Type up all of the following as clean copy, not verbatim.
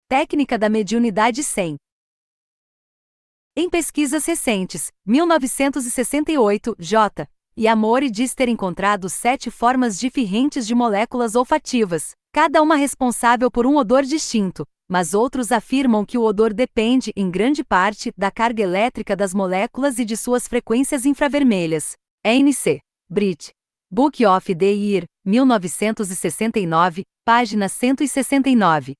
Técnica da mediunidade 100. Em pesquisas recentes, 1968, J. e Amore diz ter encontrado 7 formas diferentes de moléculas olfativas, cada uma responsável por um odor distinto, mas outros afirmam que o odor depende, em grande parte, da carga elétrica das moléculas e de suas frequências infravermelhas. N.C. Brit. Book of the Year, 1969, página 169.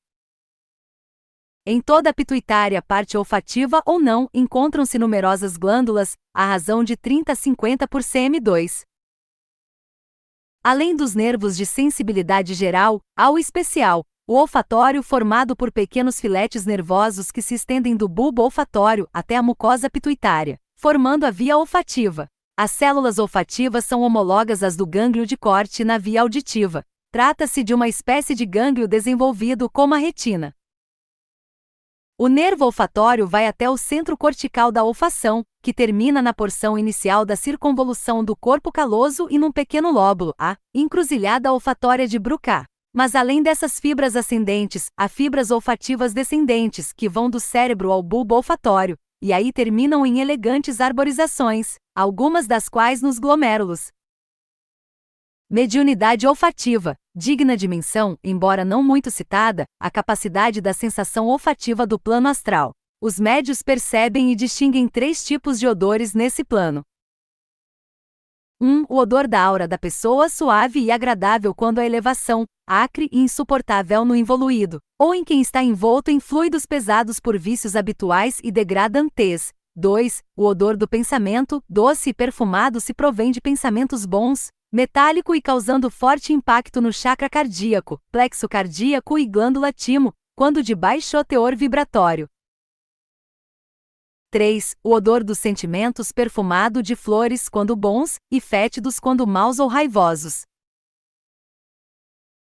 Em toda a pituitária, parte olfativa ou não, encontram-se numerosas glândulas, à razão de 30 a 50 por cm2. Além dos nervos de sensibilidade geral, há o especial, o olfatório, formado por pequenos filetes nervosos que se estendem do bulbo olfatório até a mucosa pituitária, formando a via olfativa. As células olfativas são homólogas às do gânglio de corte na via auditiva. Trata-se de uma espécie de gânglio desenvolvido como a retina. O nervo olfatório vai até o centro cortical da olfação, que termina na porção inicial da circunvolução do corpo caloso e num pequeno lóbulo, a encruzilhada olfatória de Broca. Mas além dessas fibras ascendentes, há fibras olfativas descendentes, que vão do cérebro ao bulbo olfatório, e aí terminam em elegantes arborizações, algumas das quais nos glomérulos. Mediunidade olfativa. Digna de menção, embora não muito citada, a capacidade da sensação olfativa do plano astral. Os médios percebem e distinguem 3 tipos de odores nesse plano. 1. O odor da aura da pessoa, suave e agradável quando a elevação, acre e insuportável no involuído, ou em quem está envolto em fluidos pesados por vícios habituais e degradantes. 2. O odor do pensamento, doce e perfumado se provém de pensamentos bons, metálico e causando forte impacto no chakra cardíaco, plexo cardíaco e glândula timo, quando de baixo teor vibratório. 3. O odor dos sentimentos, perfumado de flores quando bons, e fétidos quando maus ou raivosos.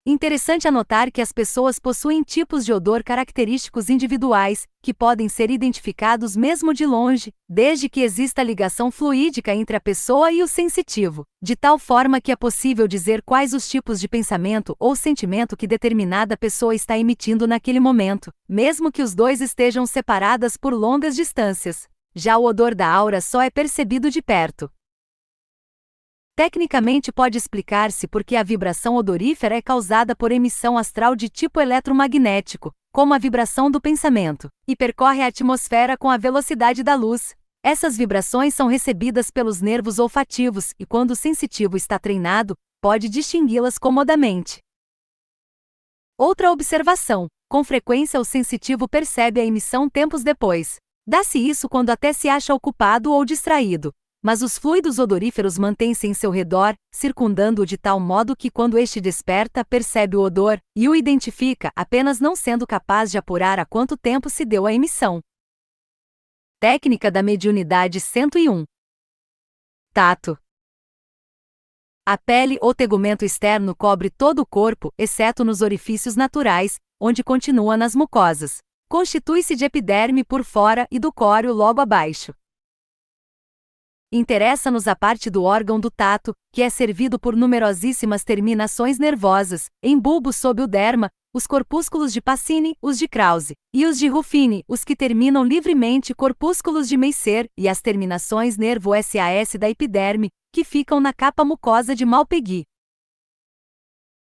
Interessante anotar que as pessoas possuem tipos de odor característicos individuais, que podem ser identificados mesmo de longe, desde que exista ligação fluídica entre a pessoa e o sensitivo, de tal forma que é possível dizer quais os tipos de pensamento ou sentimento que determinada pessoa está emitindo naquele momento, mesmo que os dois estejam separadas por longas distâncias. Já o odor da aura só é percebido de perto. Tecnicamente pode explicar-se porque a vibração odorífera é causada por emissão astral de tipo eletromagnético, como a vibração do pensamento, e percorre a atmosfera com a velocidade da luz. Essas vibrações são recebidas pelos nervos olfativos e, quando o sensitivo está treinado, pode distingui-las comodamente. Outra observação: com frequência o sensitivo percebe a emissão tempos depois. Dá-se isso quando até se acha ocupado ou distraído, mas os fluidos odoríferos mantêm-se em seu redor, circundando-o de tal modo que quando este desperta percebe o odor, e o identifica, apenas não sendo capaz de apurar há quanto tempo se deu a emissão. Técnica da mediunidade 101. Tato. A pele ou tegumento externo cobre todo o corpo, exceto nos orifícios naturais, onde continua nas mucosas. Constitui-se de epiderme por fora e do córeo logo abaixo. Interessa-nos a parte do órgão do tato, que é servido por numerosíssimas terminações nervosas, em bulbo sob o derma, os corpúsculos de Pacini, os de Krause, e os de Ruffini, os que terminam livremente corpúsculos de Meissner, e as terminações nervo-SAS da epiderme, que ficam na capa mucosa de Malpighi.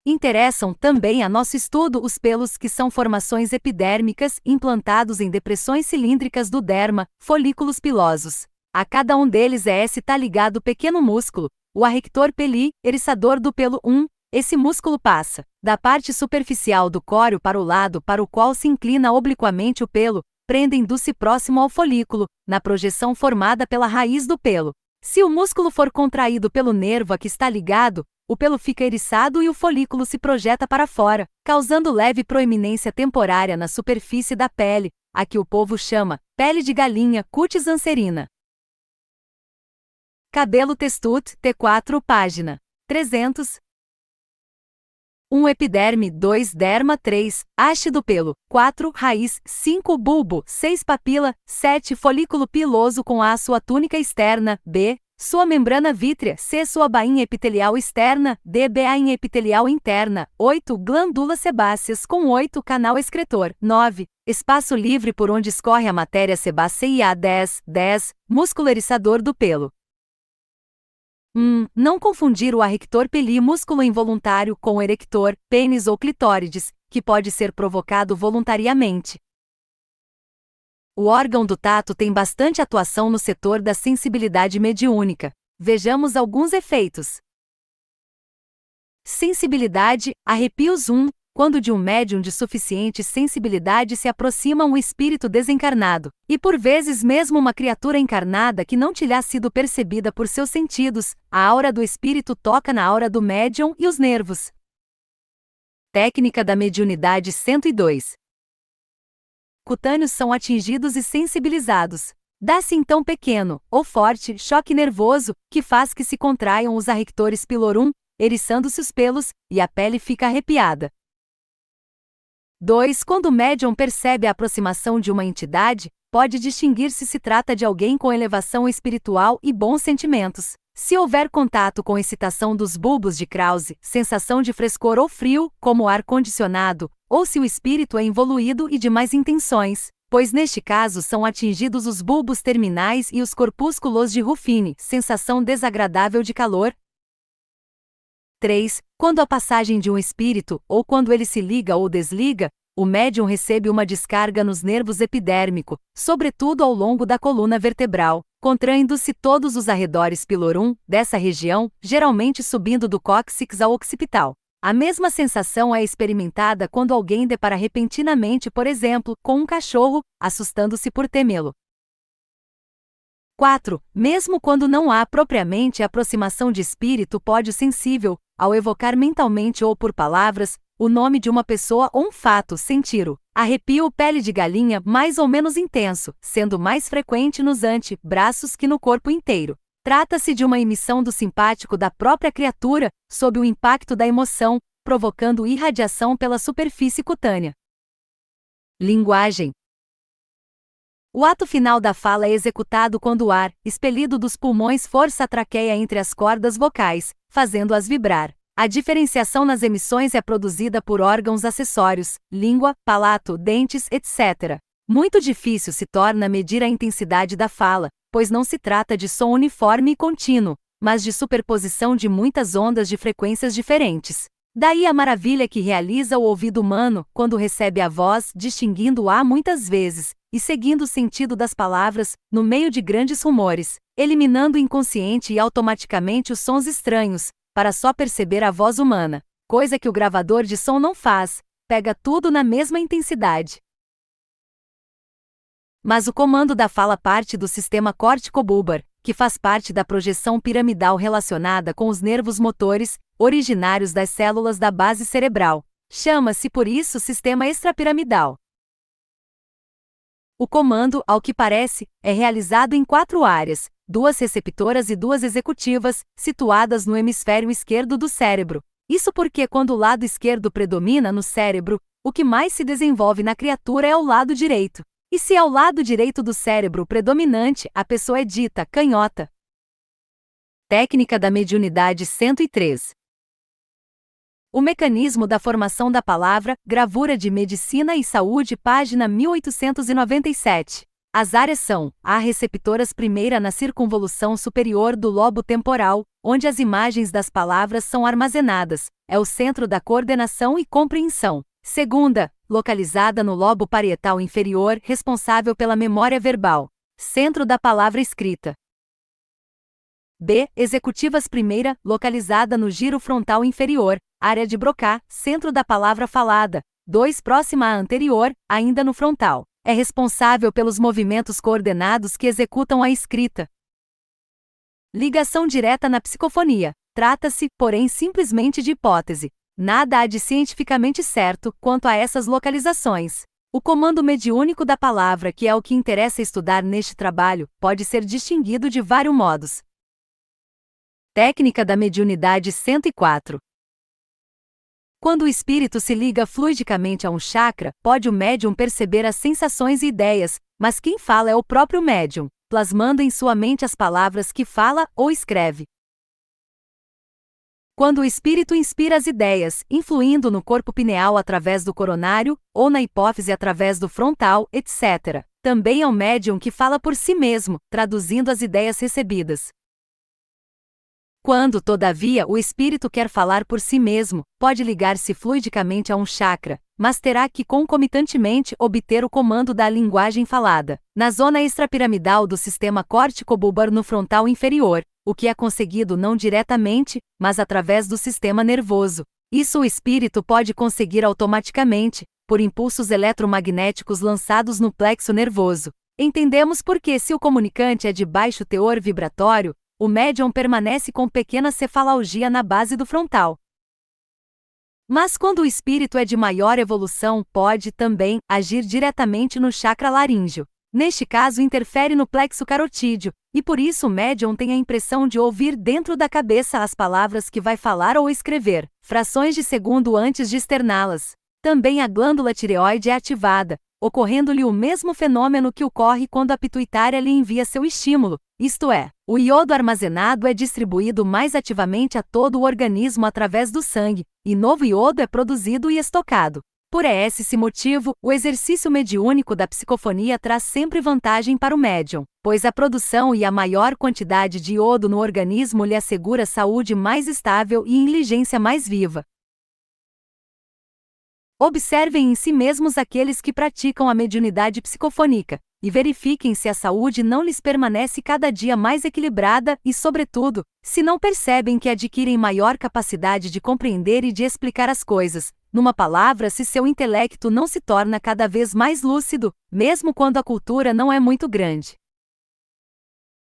Interessam também a nosso estudo os pelos, que são formações epidérmicas implantados em depressões cilíndricas do derma, folículos pilosos. A cada um deles está ligado pequeno músculo, o arrector peli, eriçador do pelo 1. Esse músculo passa da parte superficial do córeo para o lado para o qual se inclina obliquamente o pelo, prendendo-se próximo ao folículo, na projeção formada pela raiz do pelo. Se o músculo for contraído pelo nervo a que está ligado, o pelo fica eriçado e o folículo se projeta para fora, causando leve proeminência temporária na superfície da pele, a que o povo chama pele de galinha, cutis anserina. Cabelo testut, T4, página 300. 1 epiderme, 2 derma, 3 haste do pelo, 4 raiz, 5 bulbo, 6 papila, 7 folículo piloso com a sua túnica externa, B, Sua membrana vítrea, C. Sua bainha epitelial externa, D. Bainha epitelial interna. 8. Glândulas sebáceas com 8. Canal excretor. 9. Espaço livre por onde escorre a matéria sebácea. 10. Músculo eriçador do pelo. Não confundir o arrector pili, músculo involuntário, com o erector, pênis ou clitórides, que pode ser provocado voluntariamente. O órgão do tato tem bastante atuação no setor da sensibilidade mediúnica. Vejamos alguns efeitos. Sensibilidade, arrepios. Quando de um médium de suficiente sensibilidade se aproxima um espírito desencarnado, e por vezes mesmo uma criatura encarnada que não lhe sido percebida por seus sentidos, a aura do espírito toca na aura do médium e os nervos. Técnica da mediunidade 102. Cutâneos são atingidos e sensibilizados. Dá-se então pequeno, ou forte, choque nervoso, que faz que se contraiam os arrectores pilorum, eriçando-se os pelos, e a pele fica arrepiada. 2. Quando o médium percebe a aproximação de uma entidade, pode distinguir se trata de alguém com elevação espiritual e bons sentimentos. Se houver contato com excitação dos bulbos de Krause, sensação de frescor ou frio, como ar-condicionado, ou se o espírito é involuído e de más intenções, pois neste caso são atingidos os bulbos terminais e os corpúsculos de Ruffini, sensação desagradável de calor. 3. Quando a passagem de um espírito, ou quando ele se liga ou desliga, o médium recebe uma descarga nos nervos epidérmico, sobretudo ao longo da coluna vertebral, contraindo-se todos os arredores pilorum, dessa região, geralmente subindo do cóccix ao occipital. A mesma sensação é experimentada quando alguém depara repentinamente, por exemplo, com um cachorro, assustando-se por temê-lo. 4. Mesmo quando não há propriamente aproximação de espírito, pode o sensível, ao evocar mentalmente ou por palavras, o nome de uma pessoa ou um fato, sentir-o arrepio pele de galinha mais ou menos intenso, sendo mais frequente nos ante-braços que no corpo inteiro. Trata-se de uma emissão do simpático da própria criatura, sob o impacto da emoção, provocando irradiação pela superfície cutânea. Linguagem. O ato final da fala é executado quando o ar, expelido dos pulmões, força a traqueia entre as cordas vocais, fazendo-as vibrar. A diferenciação nas emissões é produzida por órgãos acessórios, língua, palato, dentes, etc. Muito difícil se torna medir a intensidade da fala, pois não se trata de som uniforme e contínuo, mas de superposição de muitas ondas de frequências diferentes. Daí a maravilha que realiza o ouvido humano, quando recebe a voz, distinguindo-a muitas vezes, e seguindo o sentido das palavras, no meio de grandes rumores, eliminando inconsciente e automaticamente os sons estranhos, para só perceber a voz humana, coisa que o gravador de som não faz, pega tudo na mesma intensidade. Mas o comando da fala parte do sistema córtico-bulbar, que faz parte da projeção piramidal relacionada com os nervos motores, originários das células da base cerebral. Chama-se por isso sistema extrapiramidal. O comando, ao que parece, é realizado em 4 áreas, 2 receptoras e 2 executivas, situadas no hemisfério esquerdo do cérebro. Isso porque quando o lado esquerdo predomina no cérebro, o que mais se desenvolve na criatura é o lado direito. E se é o lado direito do cérebro predominante, a pessoa é dita canhota. Técnica da mediunidade 103. O mecanismo da formação da palavra, gravura de Medicina e Saúde, página 1897. As áreas são: A. Receptoras, primeira na circunvolução superior do lobo temporal, onde as imagens das palavras são armazenadas, é o centro da coordenação e compreensão. Segunda, localizada no lobo parietal inferior, responsável pela memória verbal, centro da palavra escrita. B. Executivas, primeira, localizada no giro frontal inferior, área de Broca, centro da palavra falada. 2. Próxima à anterior, ainda no frontal. É responsável pelos movimentos coordenados que executam a escrita. Ligação direta na psicofonia. Trata-se, porém, simplesmente de hipótese. Nada há de cientificamente certo quanto a essas localizações. O comando mediúnico da palavra, que é o que interessa estudar neste trabalho, pode ser distinguido de vários modos. Técnica da mediunidade 104. Quando o espírito se liga fluidicamente a um chakra, pode o médium perceber as sensações e ideias, mas quem fala é o próprio médium. plasmando em sua mente as palavras que fala ou escreve. Quando o espírito inspira as ideias, influindo no corpo pineal através do coronário, ou na hipófise através do frontal, etc., também é um médium que fala por si mesmo, traduzindo as ideias recebidas. Quando, todavia, o espírito quer falar por si mesmo, pode ligar-se fluidicamente a um chakra, mas terá que concomitantemente obter o comando da linguagem falada, na zona extrapiramidal do sistema córtico-bulbar no frontal inferior, o que é conseguido não diretamente, mas através do sistema nervoso. Isso o espírito pode conseguir automaticamente, por impulsos eletromagnéticos lançados no plexo nervoso. Entendemos porque, se o comunicante é de baixo teor vibratório, o médium permanece com pequena cefalgia na base do frontal. Mas quando o espírito é de maior evolução, pode, também, agir diretamente no chakra laríngeo. Neste caso, interfere no plexo carotídeo, e por isso o médium tem a impressão de ouvir dentro da cabeça as palavras que vai falar ou escrever, frações de segundo antes de externá-las. Também a glândula tireoide é ativada, ocorrendo-lhe o mesmo fenômeno que ocorre quando a pituitária lhe envia seu estímulo, isto é, o iodo armazenado é distribuído mais ativamente a todo o organismo através do sangue, e novo iodo é produzido e estocado. Por esse motivo, o exercício mediúnico da psicofonia traz sempre vantagem para o médium, pois a produção e a maior quantidade de iodo no organismo lhe assegura saúde mais estável e inteligência mais viva. Observem em si mesmos aqueles que praticam a mediunidade psicofônica, e verifiquem se a saúde não lhes permanece cada dia mais equilibrada e, sobretudo, se não percebem que adquirem maior capacidade de compreender e de explicar as coisas, numa palavra, se seu intelecto não se torna cada vez mais lúcido, mesmo quando a cultura não é muito grande.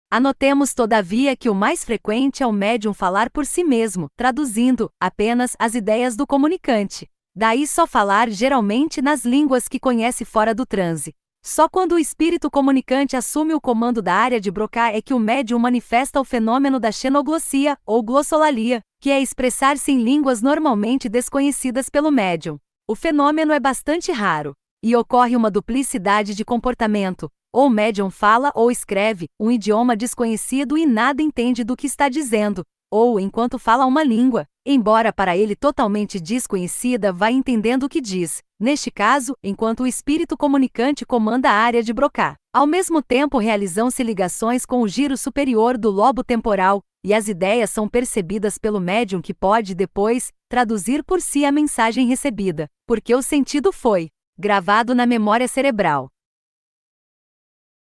Anotemos, todavia, que o mais frequente é o médium falar por si mesmo, traduzindo, apenas, as ideias do comunicante. Daí só falar geralmente nas línguas que conhece fora do transe. Só quando o espírito comunicante assume o comando da área de Broca é que o médium manifesta o fenômeno da xenoglossia, ou glossolalia, que é expressar-se em línguas normalmente desconhecidas pelo médium. O fenômeno é bastante raro, e ocorre uma duplicidade de comportamento, ou o médium fala ou escreve um idioma desconhecido e nada entende do que está dizendo, ou, enquanto fala uma língua, embora para ele totalmente desconhecida, vai entendendo o que diz, neste caso, enquanto o espírito comunicante comanda a área de Broca. Ao mesmo tempo realizam-se ligações com o giro superior do lobo temporal, e as ideias são percebidas pelo médium que pode, depois, traduzir por si a mensagem recebida, porque o sentido foi gravado na memória cerebral.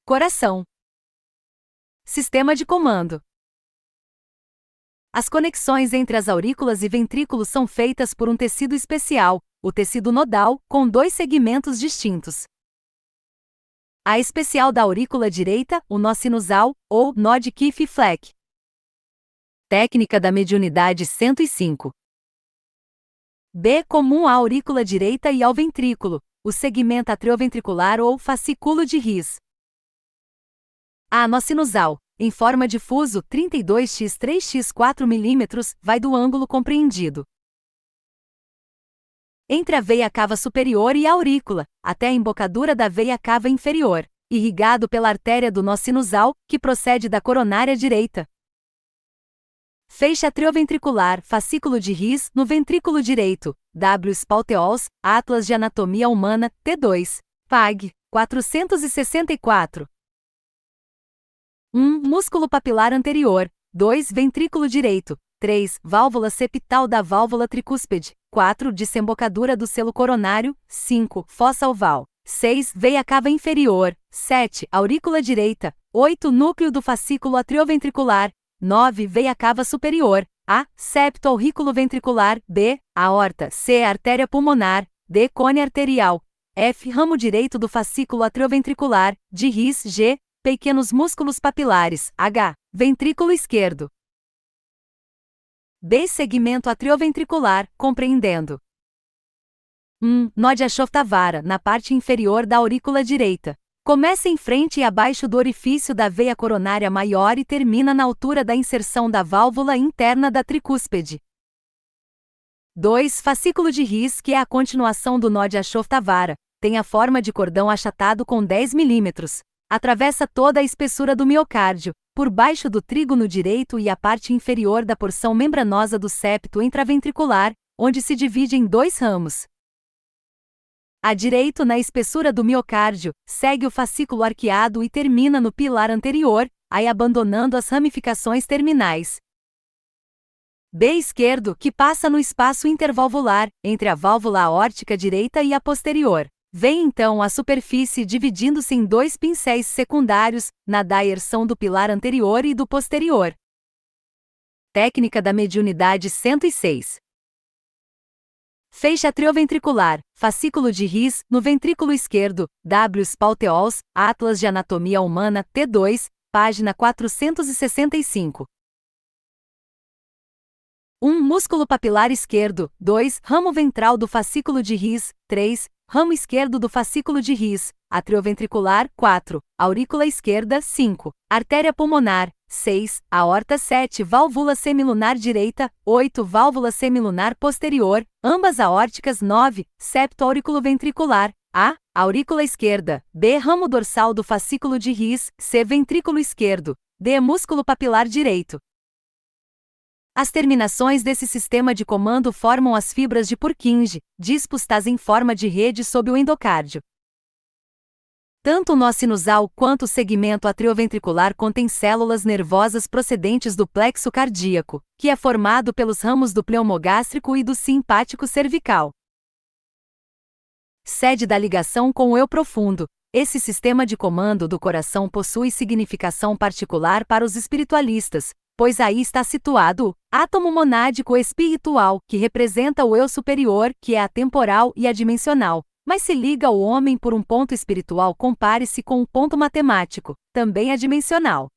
Coração. Sistema de comando. As conexões entre as aurículas e ventrículos são feitas por um tecido especial, o tecido nodal, com dois segmentos distintos. A especial da aurícula direita, o nó sinusal, ou nó de Keefe-Fleck. Técnica da mediunidade 105. B. Comum à aurícula direita e ao ventrículo, o segmento atrioventricular ou fascículo de His. A. Nó sinusal, em forma de fuso 32x3x4 mm, vai do ângulo compreendido entre a veia cava superior e a aurícula, até a embocadura da veia cava inferior, irrigado pela artéria do nó sinusal, que procede da coronária direita. Feixe atrioventricular, fascículo de His, no ventrículo direito, W. Spalteols, Atlas de Anatomia Humana, T2, Pag. 464. 1. Músculo papilar anterior. 2. Ventrículo direito. 3. Válvula septal da válvula tricúspide. 4. Desembocadura do selo coronário. 5. Fossa oval. 6. Veia cava inferior. 7. Aurícula direita. 8. Núcleo do fascículo atrioventricular. 9. Veia cava superior. A. Septo auriculo ventricular. B. Aorta. C. Artéria pulmonar. D. Cone arterial. F. Ramo direito do fascículo atrioventricular. De His. G. Pequenos músculos papilares. H. Ventrículo esquerdo. B. Segmento atrioventricular, compreendendo. 1. Nó de Ashoftavara, na parte inferior da aurícula direita. Começa em frente e abaixo do orifício da veia coronária maior e termina na altura da inserção da válvula interna da tricúspide. 2. Fascículo de His, que é a continuação do nó de Ashoftavara, tem a forma de cordão achatado com 10 mm. Atravessa toda a espessura do miocárdio, por baixo do trígono direito e a parte inferior da porção membranosa do septo intraventricular, onde se divide em 2 ramos. À direito, na espessura do miocárdio, segue o fascículo arqueado e termina no pilar anterior, aí abandonando as ramificações terminais. B esquerdo, que passa no espaço intervalvular, entre a válvula aórtica direita e a posterior. Vem então a superfície dividindo-se em 2 pincéis secundários, na daersão do pilar anterior e do posterior. Técnica da mediunidade 106. Feixe atrioventricular, fascículo de His, no ventrículo esquerdo, W. Spalteols, Atlas de Anatomia Humana, T2, página 465. 1. Músculo papilar esquerdo, 2. Ramo ventral do fascículo de His, 3. Ramo esquerdo do fascículo de His, atrioventricular, 4. Aurícula esquerda, 5. Artéria pulmonar, 6. Aorta, 7. Válvula semilunar direita, 8. Válvula semilunar posterior, ambas aórticas, 9. Septo auriculoventricular, A. Aurícula esquerda, B. Ramo dorsal do fascículo de His, C. Ventrículo esquerdo, D. Músculo papilar direito. As terminações desse sistema de comando formam as fibras de Purkinje, dispostas em forma de rede sob o endocárdio. Tanto o nó sinusal quanto o segmento atrioventricular contém células nervosas procedentes do plexo cardíaco, que é formado pelos ramos do pneumogástrico e do simpático cervical. Sede da ligação com o eu profundo. Esse sistema de comando do coração possui significação particular para os espiritualistas, pois aí está situado o átomo monádico espiritual, que representa o eu superior, que é atemporal e adimensional, mas se liga ao homem por um ponto espiritual. Compare-se com um ponto matemático, também adimensional.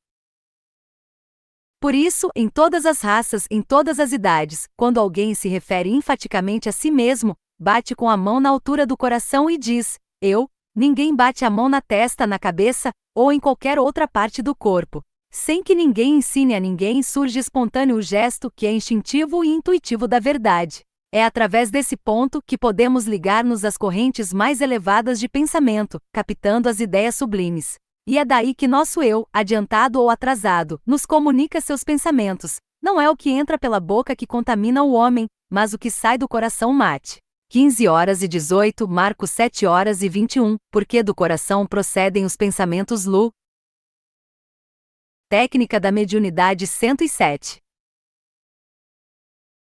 Por isso, em todas as raças, em todas as idades, quando alguém se refere enfaticamente a si mesmo, bate com a mão na altura do coração e diz, eu. Ninguém bate a mão na testa, na cabeça, ou em qualquer outra parte do corpo. Sem que ninguém ensine a ninguém, surge espontâneo o gesto que é instintivo e intuitivo da verdade. É através desse ponto que podemos ligar-nos às correntes mais elevadas de pensamento, captando as ideias sublimes. E é daí que nosso eu, adiantado ou atrasado, nos comunica seus pensamentos. Não é o que entra pela boca que contamina o homem, mas o que sai do coração mate. 15h18, Marcos 7h21, porque do coração procedem os pensamentos Lu. Técnica da mediunidade 107.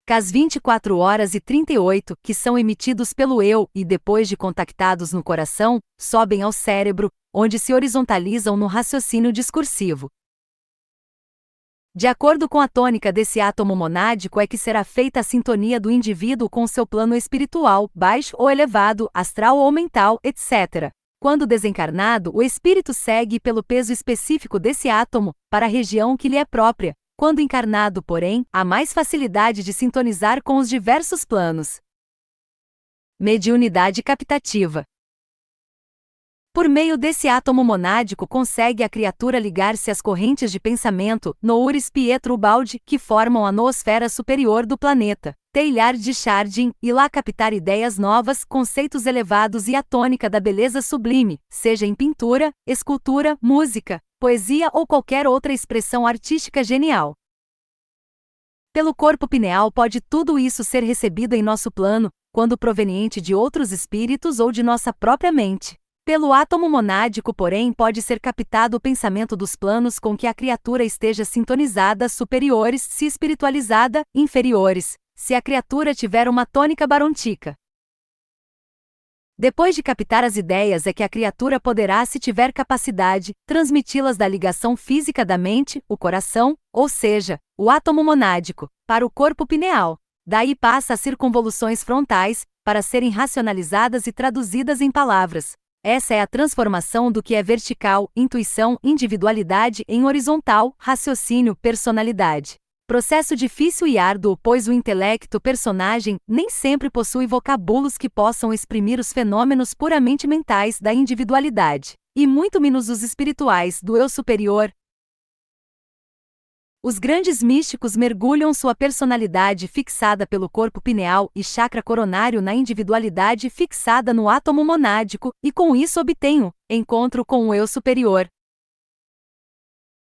Cas 24h38, que são emitidos pelo eu e depois de contactados no coração, sobem ao cérebro, onde se horizontalizam no raciocínio discursivo. De acordo com a tônica desse átomo monádico é que será feita a sintonia do indivíduo com seu plano espiritual, baixo ou elevado, astral ou mental, etc. Quando desencarnado, o espírito segue pelo peso específico desse átomo, para a região que lhe é própria. Quando encarnado, porém, há mais facilidade de sintonizar com os diversos planos. Mediunidade captativa. Por meio desse átomo monádico consegue a criatura ligar-se às correntes de pensamento, Nouris Pietro Baldi, que formam a noosfera superior do planeta, Teilhard de Chardin, e lá captar ideias novas, conceitos elevados e a tônica da beleza sublime, seja em pintura, escultura, música, poesia ou qualquer outra expressão artística genial. Pelo corpo pineal pode tudo isso ser recebido em nosso plano, quando proveniente de outros espíritos ou de nossa própria mente. Pelo átomo monádico, porém, pode ser captado o pensamento dos planos com que a criatura esteja sintonizada, superiores, se espiritualizada, inferiores, se a criatura tiver uma tônica barôntica. Depois de captar as ideias é que a criatura poderá, se tiver capacidade, transmiti-las da ligação física da mente, o coração, ou seja, o átomo monádico, para o corpo pineal. Daí passa às circunvoluções frontais, para serem racionalizadas e traduzidas em palavras. Essa é a transformação do que é vertical, intuição, individualidade em horizontal, raciocínio, personalidade. Processo difícil e árduo, pois o intelecto personagem nem sempre possui vocábulos que possam exprimir os fenômenos puramente mentais da individualidade, e muito menos os espirituais do eu superior. Os grandes místicos mergulham sua personalidade fixada pelo corpo pineal e chakra coronário na individualidade fixada no átomo monádico, e com isso obtêm o encontro com o eu superior.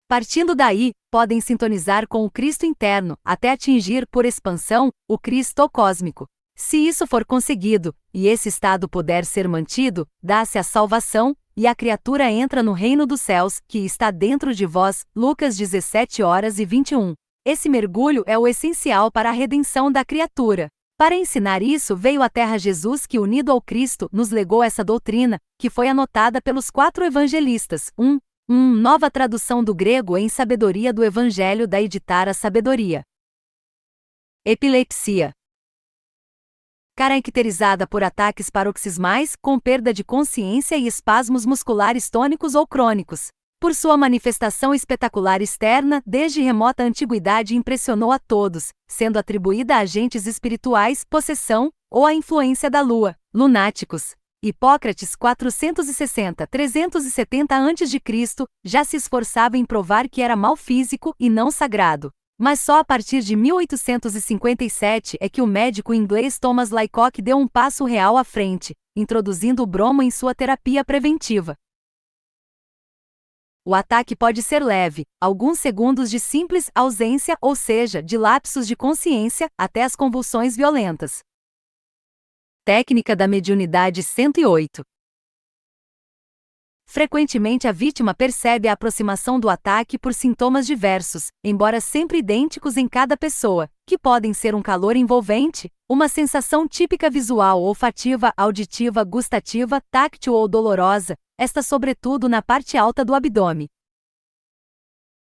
Partindo daí, podem sintonizar com o Cristo interno, até atingir, por expansão, o Cristo cósmico. Se isso for conseguido, e esse estado puder ser mantido, dá-se a salvação, e a criatura entra no reino dos céus, que está dentro de vós. Lucas 17:21. Esse mergulho é o essencial para a redenção da criatura. Para ensinar isso veio à Terra Jesus, que, unido ao Cristo, nos legou essa doutrina, que foi anotada pelos 4 evangelistas. Nova tradução do grego em Sabedoria do Evangelho da Editora Sabedoria. Epilepsia. Caracterizada por ataques paroxismais, com perda de consciência e espasmos musculares tônicos ou crônicos. Por sua manifestação espetacular externa, desde remota antiguidade impressionou a todos, sendo atribuída a agentes espirituais, possessão, ou a influência da lua, lunáticos. Hipócrates 460-370 a.C. já se esforçava em provar que era mal físico e não sagrado. Mas só a partir de 1857 é que o médico inglês Thomas Laycock deu um passo real à frente, introduzindo o bromo em sua terapia preventiva. O ataque pode ser leve, alguns segundos de simples ausência, ou seja, de lapsos de consciência, até as convulsões violentas. Técnica da mediunidade 108. Frequentemente a vítima percebe a aproximação do ataque por sintomas diversos, embora sempre idênticos em cada pessoa, que podem ser um calor envolvente, uma sensação típica visual, olfativa, auditiva, gustativa, táctil ou dolorosa, esta sobretudo na parte alta do abdômen.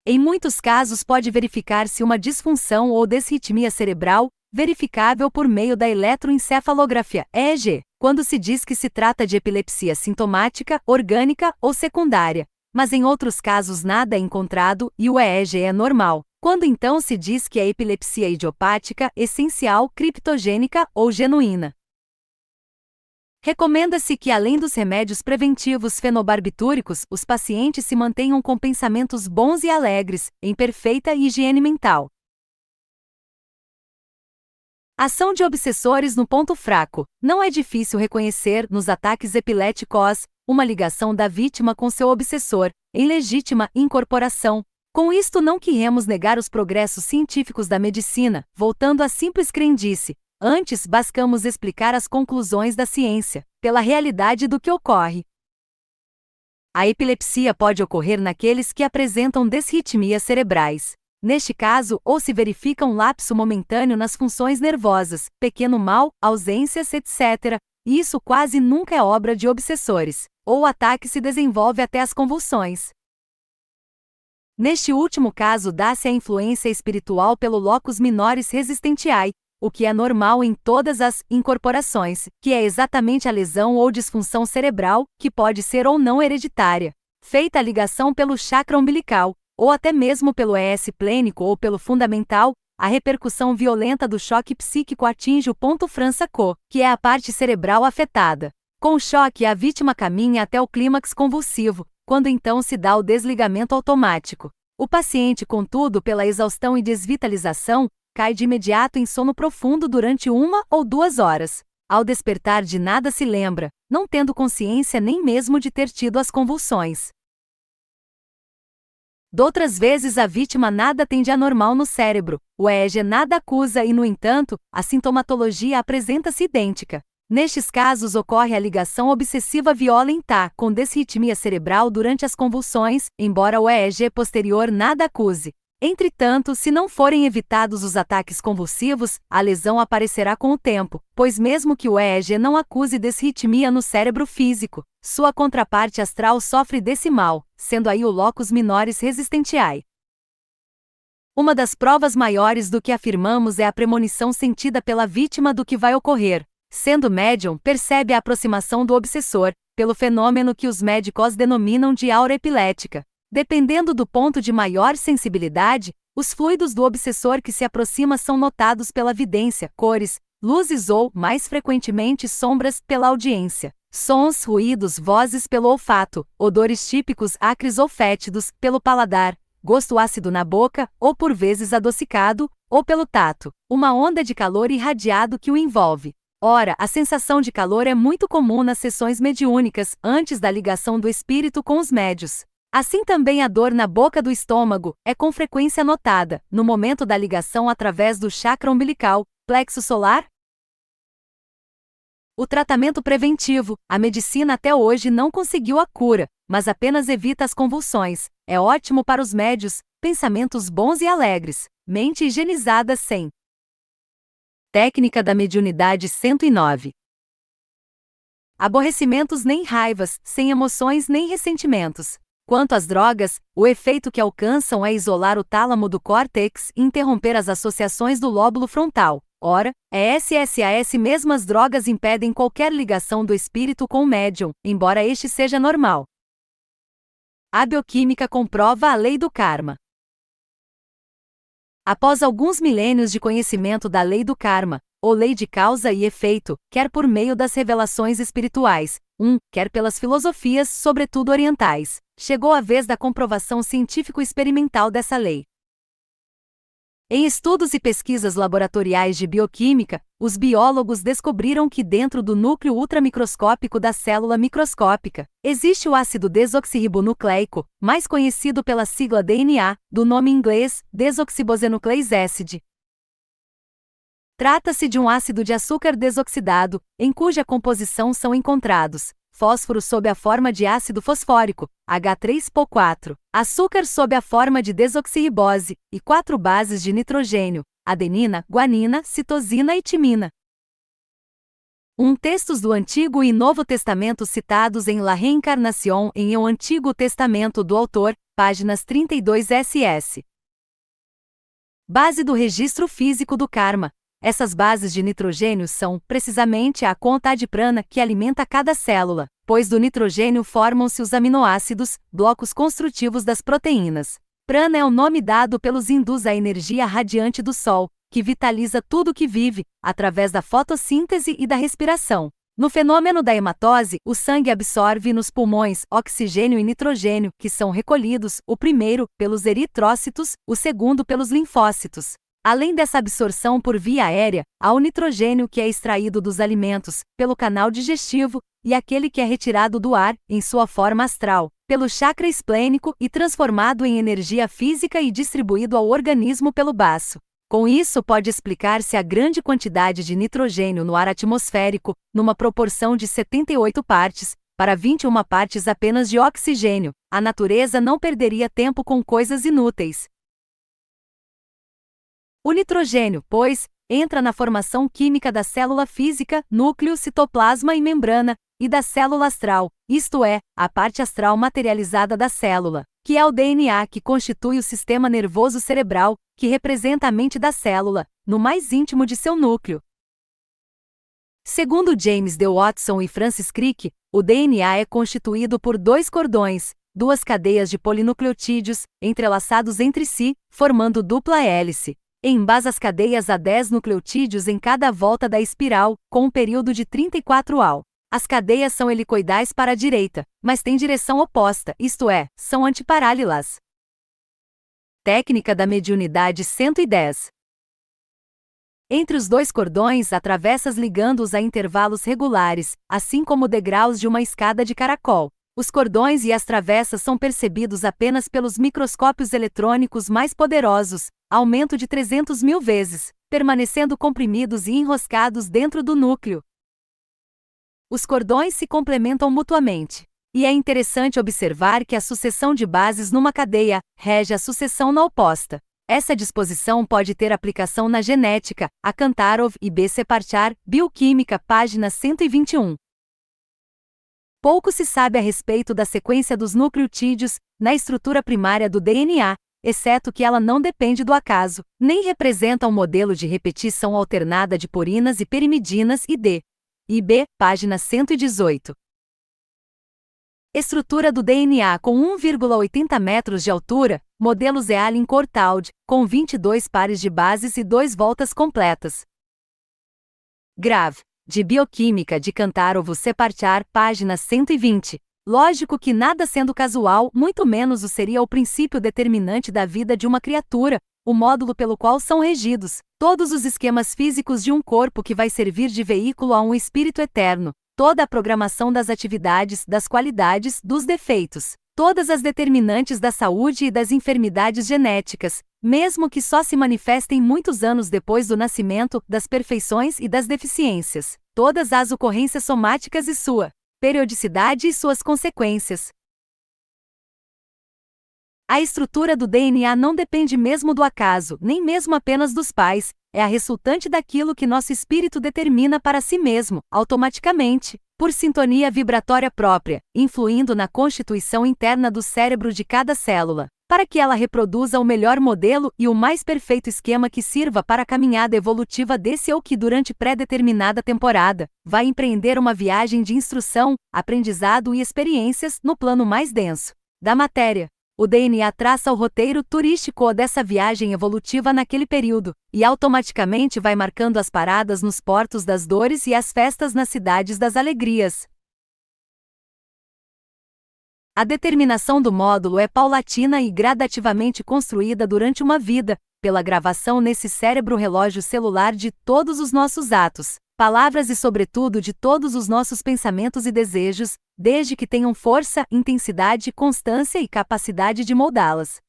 Em muitos casos pode verificar-se uma disfunção ou desritmia cerebral, verificável por meio da eletroencefalografia, EEG, quando se diz que se trata de epilepsia sintomática, orgânica ou secundária, mas em outros casos nada é encontrado e o EEG é normal, quando então se diz que é epilepsia idiopática, essencial, criptogênica ou genuína. Recomenda-se que, além dos remédios preventivos fenobarbitúricos, os pacientes se mantenham com pensamentos bons e alegres, em perfeita higiene mental. Ação de obsessores no ponto fraco. Não é difícil reconhecer, nos ataques epiléticos, uma ligação da vítima com seu obsessor, em legítima incorporação. Com isto não queremos negar os progressos científicos da medicina, voltando à simples crendice. Antes, buscamos explicar as conclusões da ciência, pela realidade do que ocorre. A epilepsia pode ocorrer naqueles que apresentam desritmias cerebrais. Neste caso, ou se verifica um lapso momentâneo nas funções nervosas, pequeno mal, ausências, etc., e isso quase nunca é obra de obsessores, ou o ataque se desenvolve até as convulsões. Neste último caso dá-se a influência espiritual pelo locus minoris resistentiae, o que é normal em todas as incorporações, que é exatamente a lesão ou disfunção cerebral, que pode ser ou não hereditária. Feita a ligação pelo chakra umbilical, ou até mesmo pelo ES plênico ou pelo fundamental, a repercussão violenta do choque psíquico atinge o ponto França-Co, que é a parte cerebral afetada. Com o choque, a vítima caminha até o clímax convulsivo, quando então se dá o desligamento automático. O paciente, contudo, pela exaustão e desvitalização, cai de imediato em sono profundo durante 1 ou 2 horas. Ao despertar de nada se lembra, não tendo consciência nem mesmo de ter tido as convulsões. Doutras vezes a vítima nada tem de anormal no cérebro, o EEG nada acusa e, no entanto, a sintomatologia apresenta-se idêntica. Nestes casos ocorre a ligação obsessiva violenta, com desritmia cerebral durante as convulsões, embora o EEG posterior nada acuse. Entretanto, se não forem evitados os ataques convulsivos, a lesão aparecerá com o tempo, pois mesmo que o EEG não acuse desritmia no cérebro físico, sua contraparte astral sofre desse mal, sendo aí o locus minoris resistentiae. Uma das provas maiores do que afirmamos é a premonição sentida pela vítima do que vai ocorrer. Sendo médium, percebe a aproximação do obsessor, pelo fenômeno que os médicos denominam de aura epilética. Dependendo do ponto de maior sensibilidade, os fluidos do obsessor que se aproxima são notados pela vidência, cores, luzes ou, mais frequentemente, sombras, pela audiência, sons, ruídos, vozes pelo olfato, odores típicos acres ou fétidos, pelo paladar, gosto ácido na boca, ou por vezes adocicado, ou pelo tato, uma onda de calor irradiado que o envolve. Ora, a sensação de calor é muito comum nas sessões mediúnicas, antes da ligação do espírito com os médios. Assim também a dor na boca do estômago é com frequência notada no momento da ligação através do chakra umbilical, plexo solar. O tratamento preventivo, a medicina até hoje não conseguiu a cura, mas apenas evita as convulsões. É ótimo para os médios, pensamentos bons e alegres, mente higienizada sem. Técnica da mediunidade 109. Aborrecimentos nem raivas, sem emoções nem ressentimentos. Quanto às drogas, o efeito que alcançam é isolar o tálamo do córtex e interromper as associações do lóbulo frontal. Ora, essas mesmas drogas impedem qualquer ligação do espírito com o médium, embora este seja normal. A bioquímica comprova a lei do karma. Após alguns milênios de conhecimento da lei do karma, ou lei de causa e efeito, quer por meio das revelações espirituais, quer pelas filosofias, sobretudo orientais, chegou a vez da comprovação científico-experimental dessa lei. Em estudos e pesquisas laboratoriais de bioquímica, os biólogos descobriram que dentro do núcleo ultramicroscópico da célula microscópica, existe o ácido desoxirribonucleico, mais conhecido pela sigla DNA, do nome inglês, desoxibonucleic acid. Trata-se de um ácido de açúcar desoxidado, em cuja composição são encontrados fósforo sob a forma de ácido fosfórico, H3PO4, açúcar sob a forma de desoxirribose, e 4 bases de nitrogênio, adenina, guanina, citosina e timina. Textos do Antigo e Novo Testamento citados em La Reencarnación em O Antigo Testamento do autor, páginas 32 ss. Base do registro físico do karma. Essas bases de nitrogênio são, precisamente, a conta adiprana que alimenta cada célula, pois do nitrogênio formam-se os aminoácidos, blocos construtivos das proteínas. Prana é o nome dado pelos hindus à energia radiante do Sol, que vitaliza tudo que vive, através da fotossíntese e da respiração. No fenômeno da hematose, o sangue absorve nos pulmões oxigênio e nitrogênio, que são recolhidos, o primeiro, pelos eritrócitos, o segundo pelos linfócitos. Além dessa absorção por via aérea, há o nitrogênio que é extraído dos alimentos, pelo canal digestivo, e aquele que é retirado do ar, em sua forma astral, pelo chakra esplênico e transformado em energia física e distribuído ao organismo pelo baço. Com isso pode explicar-se a grande quantidade de nitrogênio no ar atmosférico, numa proporção de 78 partes, para 21 partes apenas de oxigênio. A natureza não perderia tempo com coisas inúteis. O nitrogênio, pois, entra na formação química da célula física, núcleo, citoplasma e membrana, e da célula astral, isto é, a parte astral materializada da célula, que é o DNA que constitui o sistema nervoso cerebral, que representa a mente da célula, no mais íntimo de seu núcleo. Segundo James D. Watson e Francis Crick, o DNA é constituído por 2 cordões, 2 cadeias de polinucleotídeos, entrelaçados entre si, formando dupla hélice. Em base as cadeias há 10 nucleotídeos em cada volta da espiral, com um período de 34 al. As cadeias são helicoidais para a direita, mas têm direção oposta, isto é, são antiparalelas. Técnica da mediunidade 110. Entre os 2 cordões há travessas ligando-os a intervalos regulares, assim como degraus de uma escada de caracol. Os cordões e as travessas são percebidos apenas pelos microscópios eletrônicos mais poderosos, aumento de 300.000 vezes, permanecendo comprimidos e enroscados dentro do núcleo. Os cordões se complementam mutuamente. E é interessante observar que a sucessão de bases numa cadeia rege a sucessão na oposta. Essa disposição pode ter aplicação na genética, a Kantarov e B. Separchar, Bioquímica, página 121. Pouco se sabe a respeito da sequência dos nucleotídeos na estrutura primária do DNA, exceto que ela não depende do acaso, nem representa um modelo de repetição alternada de purinas e perimidinas e D. e B, página 118. Estrutura do DNA com 1,80 metros de altura, modelo Zealin-Cortaud, com 22 pares de bases e 2 voltas completas. Grave, de Bioquímica de Kantarov-Separchar, página 120. Lógico que nada sendo casual, muito menos o seria o princípio determinante da vida de uma criatura, o módulo pelo qual são regidos todos os esquemas físicos de um corpo que vai servir de veículo a um espírito eterno, toda a programação das atividades, das qualidades, dos defeitos, todas as determinantes da saúde e das enfermidades genéticas, mesmo que só se manifestem muitos anos depois do nascimento, das perfeições e das deficiências, todas as ocorrências somáticas e sua periodicidade e suas consequências. A estrutura do DNA não depende mesmo do acaso, nem mesmo apenas dos pais, é a resultante daquilo que nosso espírito determina para si mesmo, automaticamente, por sintonia vibratória própria, influindo na constituição interna do cérebro de cada célula, para que ela reproduza o melhor modelo e o mais perfeito esquema que sirva para a caminhada evolutiva desse ou que durante pré-determinada temporada, vai empreender uma viagem de instrução, aprendizado e experiências no plano mais denso da matéria. O DNA traça o roteiro turístico dessa viagem evolutiva naquele período, e automaticamente vai marcando as paradas nos portos das dores e as festas nas cidades das alegrias. A determinação do módulo é paulatina e gradativamente construída durante uma vida, pela gravação nesse cérebro relógio celular de todos os nossos atos, palavras e sobretudo de todos os nossos pensamentos e desejos, desde que tenham força, intensidade, constância e capacidade de moldá-las.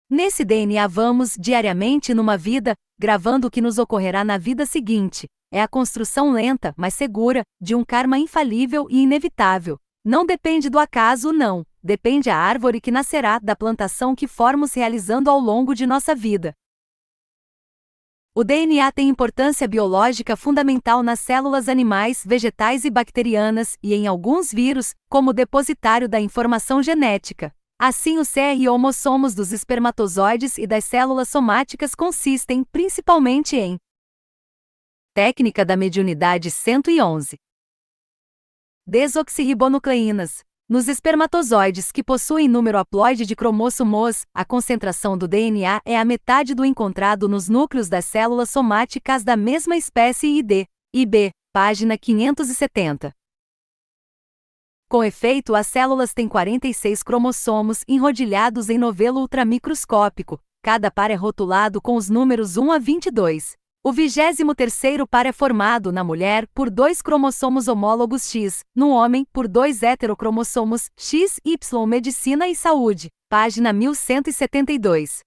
Nesse DNA vamos, diariamente numa vida, gravando o que nos ocorrerá na vida seguinte. É a construção lenta, mas segura, de um karma infalível e inevitável. Não depende do acaso, não. Depende a árvore que nascerá da plantação que formos realizando ao longo de nossa vida. O DNA tem importância biológica fundamental nas células animais, vegetais e bacterianas, e em alguns vírus, como depositário da informação genética. Assim, os cromossomos dos espermatozoides e das células somáticas consistem principalmente em técnica da mediunidade 111. Desoxirribonucleínas. Nos espermatozoides que possuem número haploide de cromossomos, a concentração do DNA é a metade do encontrado nos núcleos das células somáticas da mesma espécie ID, IB, página 570. Com efeito, as células têm 46 cromossomos enrodilhados em novelo ultramicroscópico, cada par é rotulado com os números 1 a 22. O 23º par é formado, na mulher, por 2 cromossomos homólogos X, no homem, por 2 heterocromossomos X, Y. Medicina e Saúde, página 1172.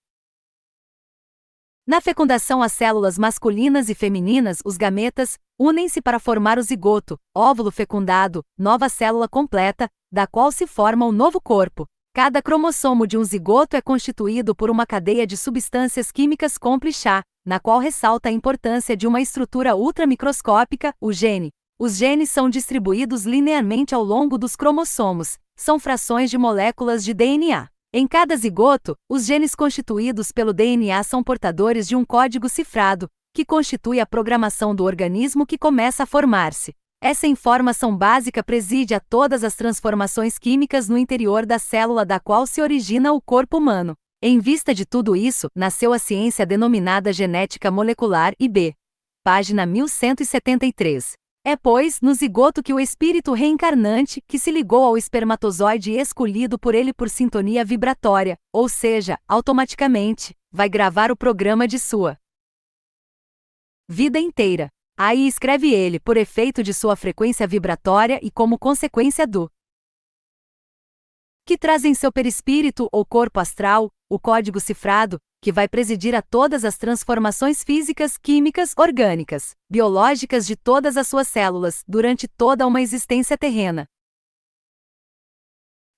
Na fecundação, as células masculinas e femininas, os gametas, unem-se para formar o zigoto, óvulo fecundado, nova célula completa, da qual se forma o novo corpo. Cada cromossomo de um zigoto é constituído por uma cadeia de substâncias químicas complexa, na qual ressalta a importância de uma estrutura ultramicroscópica, o gene. Os genes são distribuídos linearmente ao longo dos cromossomos, são frações de moléculas de DNA. Em cada zigoto, os genes constituídos pelo DNA são portadores de um código cifrado, que constitui a programação do organismo que começa a formar-se. Essa informação básica preside a todas as transformações químicas no interior da célula da qual se origina o corpo humano. Em vista de tudo isso, nasceu a ciência denominada genética molecular IB. Página 1173. É, pois, no zigoto que o espírito reencarnante, que se ligou ao espermatozoide escolhido por ele por sintonia vibratória, ou seja, automaticamente, vai gravar o programa de sua vida inteira. Aí escreve ele, por efeito de sua frequência vibratória e como consequência do que traz em seu perispírito ou corpo astral, o código cifrado, que vai presidir a todas as transformações físicas, químicas, orgânicas, biológicas de todas as suas células, durante toda uma existência terrena.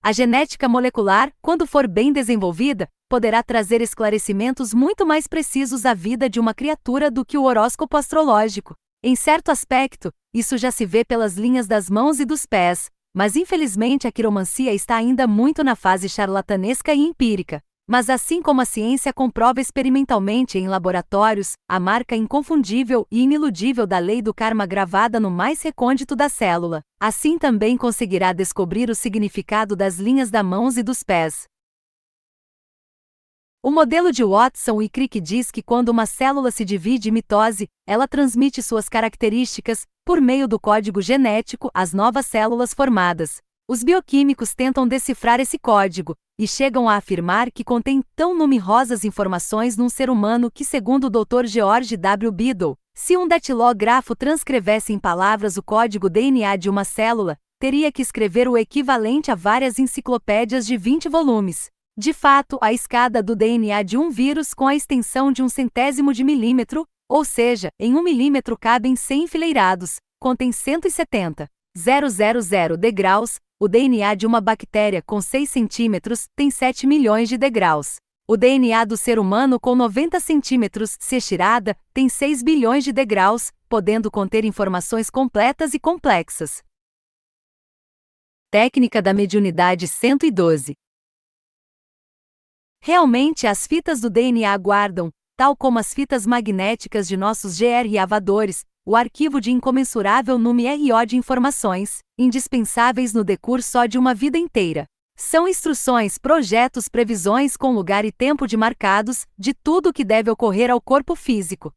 A genética molecular, quando for bem desenvolvida, poderá trazer esclarecimentos muito mais precisos à vida de uma criatura do que o horóscopo astrológico. Em certo aspecto, isso já se vê pelas linhas das mãos e dos pés, mas infelizmente a quiromancia está ainda muito na fase charlatanesca e empírica. Mas assim como a ciência comprova experimentalmente em laboratórios, a marca inconfundível e iniludível da lei do karma gravada no mais recôndito da célula, assim também conseguirá descobrir o significado das linhas das mãos e dos pés. O modelo de Watson e Crick diz que quando uma célula se divide em mitose, ela transmite suas características, por meio do código genético, às novas células formadas. Os bioquímicos tentam decifrar esse código, e chegam a afirmar que contém tão numerosas informações num ser humano que, segundo o Dr. George W. Biddle, se um datilógrafo transcrevesse em palavras o código DNA de uma célula, teria que escrever o equivalente a várias enciclopédias de 20 volumes. De fato, a escada do DNA de um vírus com a extensão de 1/100º de milímetro, ou seja, em 1 milímetro cabem 100 enfileirados, contém 170,000 degraus. O DNA de uma bactéria com 6 centímetros tem 7 milhões de degraus. O DNA do ser humano com 90 centímetros, se estirada, tem 6 bilhões de degraus, podendo conter informações completas e complexas. Técnica da mediunidade 112. Realmente as fitas do DNA guardam, tal como as fitas magnéticas de nossos gravadores, o arquivo de incomensurável número de informações, indispensáveis no decurso de uma vida inteira. São instruções, projetos, previsões com lugar e tempo demarcados, de tudo o que deve ocorrer ao corpo físico.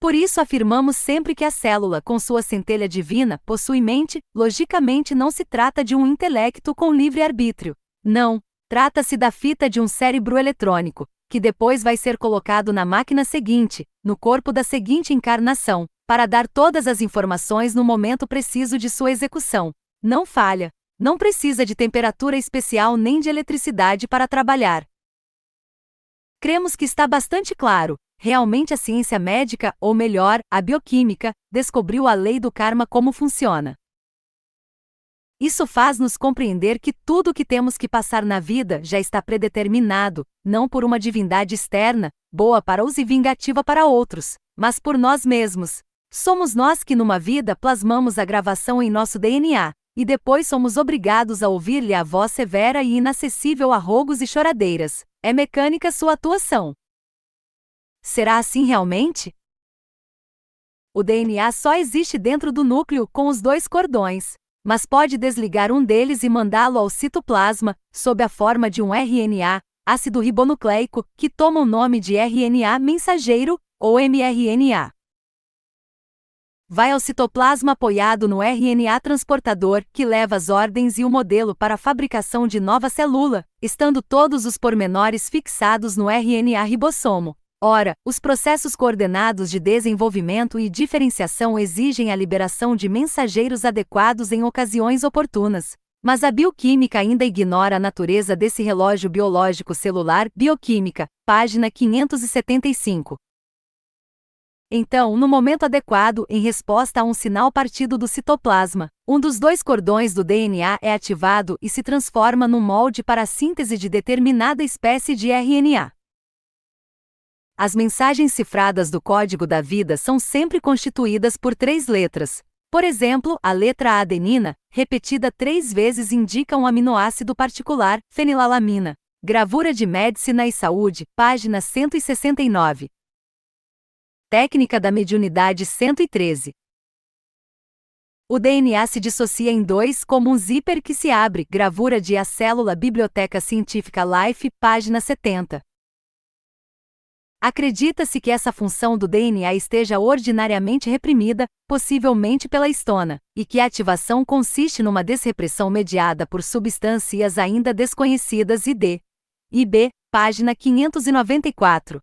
Por isso afirmamos sempre que a célula, com sua centelha divina, possui mente. Logicamente não se trata de um intelecto com livre-arbítrio. Não, trata-se da fita de um cérebro eletrônico, que depois vai ser colocado na máquina seguinte, no corpo da seguinte encarnação, para dar todas as informações no momento preciso de sua execução. Não falha. Não precisa de temperatura especial nem de eletricidade para trabalhar. Cremos que está bastante claro. Realmente a ciência médica, ou melhor, a bioquímica, descobriu a lei do karma como funciona. Isso faz-nos compreender que tudo o que temos que passar na vida já está predeterminado, não por uma divindade externa, boa para uns e vingativa para outros, mas por nós mesmos. Somos nós que numa vida plasmamos a gravação em nosso DNA, e depois somos obrigados a ouvir-lhe a voz severa e inacessível a rogos e choradeiras. É mecânica sua atuação. Será assim realmente? O DNA só existe dentro do núcleo com os 2 cordões, mas pode desligar um deles e mandá-lo ao citoplasma, sob a forma de um RNA, ácido ribonucleico, que toma o nome de RNA mensageiro, ou mRNA. Vai ao citoplasma apoiado no RNA transportador, que leva as ordens e o modelo para a fabricação de nova célula, estando todos os pormenores fixados no RNA ribossomo. Ora, os processos coordenados de desenvolvimento e diferenciação exigem a liberação de mensageiros adequados em ocasiões oportunas. Mas a bioquímica ainda ignora a natureza desse relógio biológico celular. Bioquímica, página 575. Então, no momento adequado, em resposta a um sinal partido do citoplasma, um dos 2 cordões do DNA é ativado e se transforma num molde para a síntese de determinada espécie de RNA. As mensagens cifradas do código da vida são sempre constituídas por 3 letras. Por exemplo, a letra A adenina, repetida 3 vezes, indica um aminoácido particular, fenilalamina. Gravura de Medicina e Saúde, página 169. Técnica da mediunidade 113. O DNA se dissocia em 2 como um zíper que se abre. Gravura de A Célula, Biblioteca Científica Life, página 70. Acredita-se que essa função do DNA esteja ordinariamente reprimida, possivelmente pela estona, e que a ativação consiste numa desrepressão mediada por substâncias ainda desconhecidas. IB, página 594.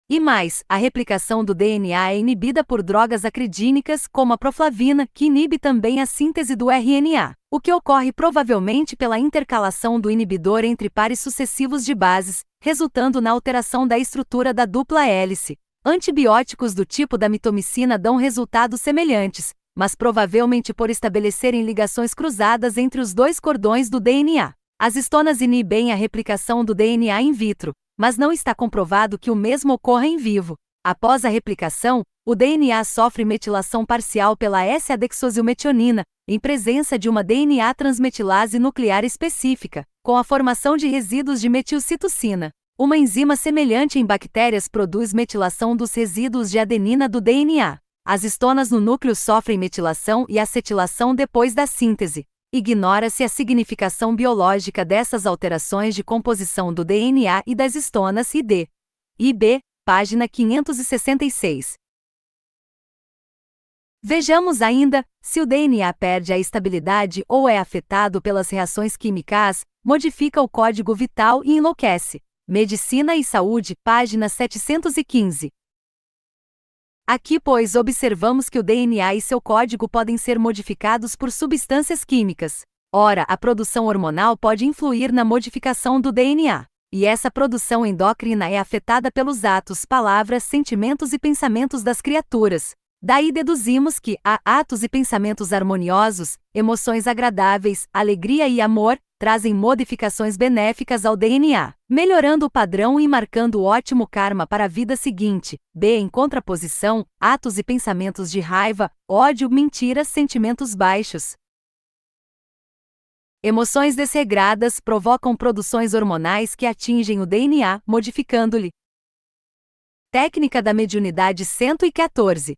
E mais, a replicação do DNA é inibida por drogas acridínicas, como a proflavina, que inibe também a síntese do RNA, o que ocorre provavelmente pela intercalação do inibidor entre pares sucessivos de bases, resultando na alteração da estrutura da dupla hélice. Antibióticos do tipo da mitomicina dão resultados semelhantes, mas provavelmente por estabelecerem ligações cruzadas entre os 2 cordões do DNA. As estonas inibem a replicação do DNA in vitro, mas não está comprovado que o mesmo ocorra em vivo. Após a replicação, o DNA sofre metilação parcial pela S-adexosilmetionina, em presença de uma DNA transmetilase nuclear específica, com a formação de resíduos de metilcitocina. Uma enzima semelhante em bactérias produz metilação dos resíduos de adenina do DNA. As estonas no núcleo sofrem metilação e acetilação depois da síntese. Ignora-se a significação biológica dessas alterações de composição do DNA e das estonas. IB, página 566. Vejamos ainda, se o DNA perde a estabilidade ou é afetado pelas reações químicas, modifica o código vital e enlouquece. Medicina e Saúde, página 715. Aqui, pois, observamos que o DNA e seu código podem ser modificados por substâncias químicas. Ora, a produção hormonal pode influir na modificação do DNA. E essa produção endócrina é afetada pelos atos, palavras, sentimentos e pensamentos das criaturas. Daí deduzimos que há atos e pensamentos harmoniosos, emoções agradáveis, alegria e amor, trazem modificações benéficas ao DNA, melhorando o padrão e marcando ótimo karma para a vida seguinte. B. Em contraposição, atos e pensamentos de raiva, ódio, mentiras, sentimentos baixos. Emoções desregradas provocam produções hormonais que atingem o DNA, modificando-lhe. Técnica da mediunidade 114.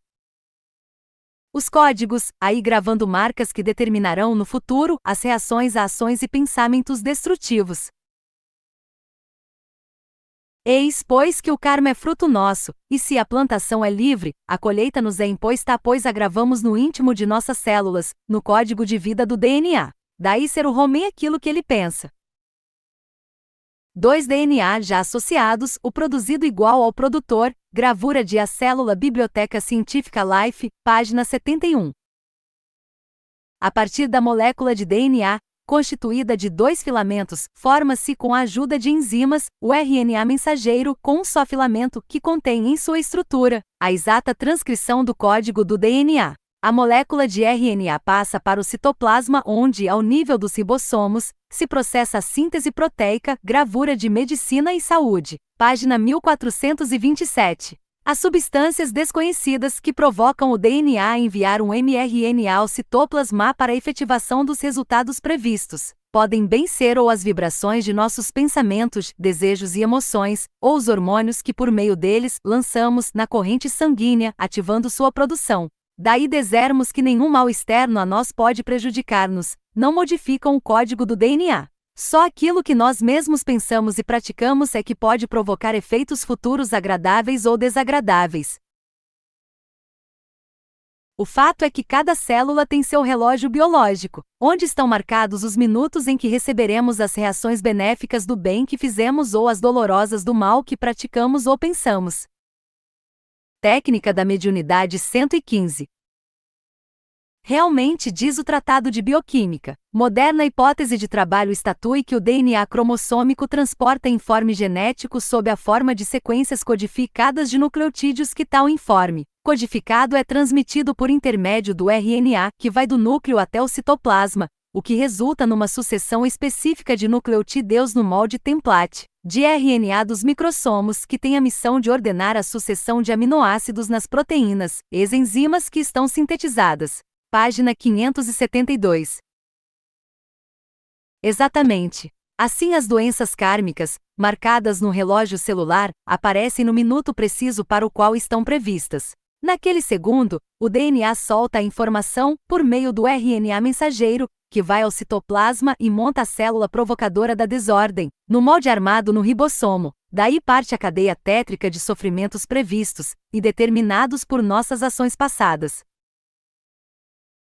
Os códigos, aí gravando marcas que determinarão no futuro as reações a ações e pensamentos destrutivos. Eis, pois, que o karma é fruto nosso, e se a plantação é livre, a colheita nos é imposta, pois a gravamos no íntimo de nossas células, no código de vida do DNA. Daí ser o homem aquilo que ele pensa. 2 DNA já associados, o produzido igual ao produtor, gravura de A Célula Biblioteca Científica Life, página 71. A partir da molécula de DNA, constituída de 2 filamentos, forma-se com a ajuda de enzimas, o RNA mensageiro com um só filamento que contém em sua estrutura a exata transcrição do código do DNA. A molécula de RNA passa para o citoplasma onde, ao nível dos ribossomos, se processa a síntese proteica, gravura de Medicina e Saúde, página 1427. As substâncias desconhecidas que provocam o DNA a enviar um mRNA ao citoplasma para a efetivação dos resultados previstos, podem bem ser ou as vibrações de nossos pensamentos, desejos e emoções, ou os hormônios que por meio deles lançamos na corrente sanguínea, ativando sua produção. Daí dizermos que nenhum mal externo a nós pode prejudicar-nos, não modificam o código do DNA. Só aquilo que nós mesmos pensamos e praticamos é que pode provocar efeitos futuros agradáveis ou desagradáveis. O fato é que cada célula tem seu relógio biológico, onde estão marcados os minutos em que receberemos as reações benéficas do bem que fizemos ou as dolorosas do mal que praticamos ou pensamos. Técnica da mediunidade 115. Realmente diz o Tratado de Bioquímica, moderna hipótese de trabalho estatui que o DNA cromossômico transporta informe genético sob a forma de sequências codificadas de nucleotídeos que tal informe codificado é transmitido por intermédio do RNA, que vai do núcleo até o citoplasma, o que resulta numa sucessão específica de nucleotídeos no molde template de RNA dos microssomos que tem a missão de ordenar a sucessão de aminoácidos nas proteínas, enzimas que estão sintetizadas. Página 572. Exatamente. Assim as doenças kármicas, marcadas no relógio celular, aparecem no minuto preciso para o qual estão previstas. Naquele segundo, o DNA solta a informação, por meio do RNA mensageiro, que vai ao citoplasma e monta a célula provocadora da desordem, no molde armado no ribossomo. Daí parte a cadeia tétrica de sofrimentos previstos e determinados por nossas ações passadas.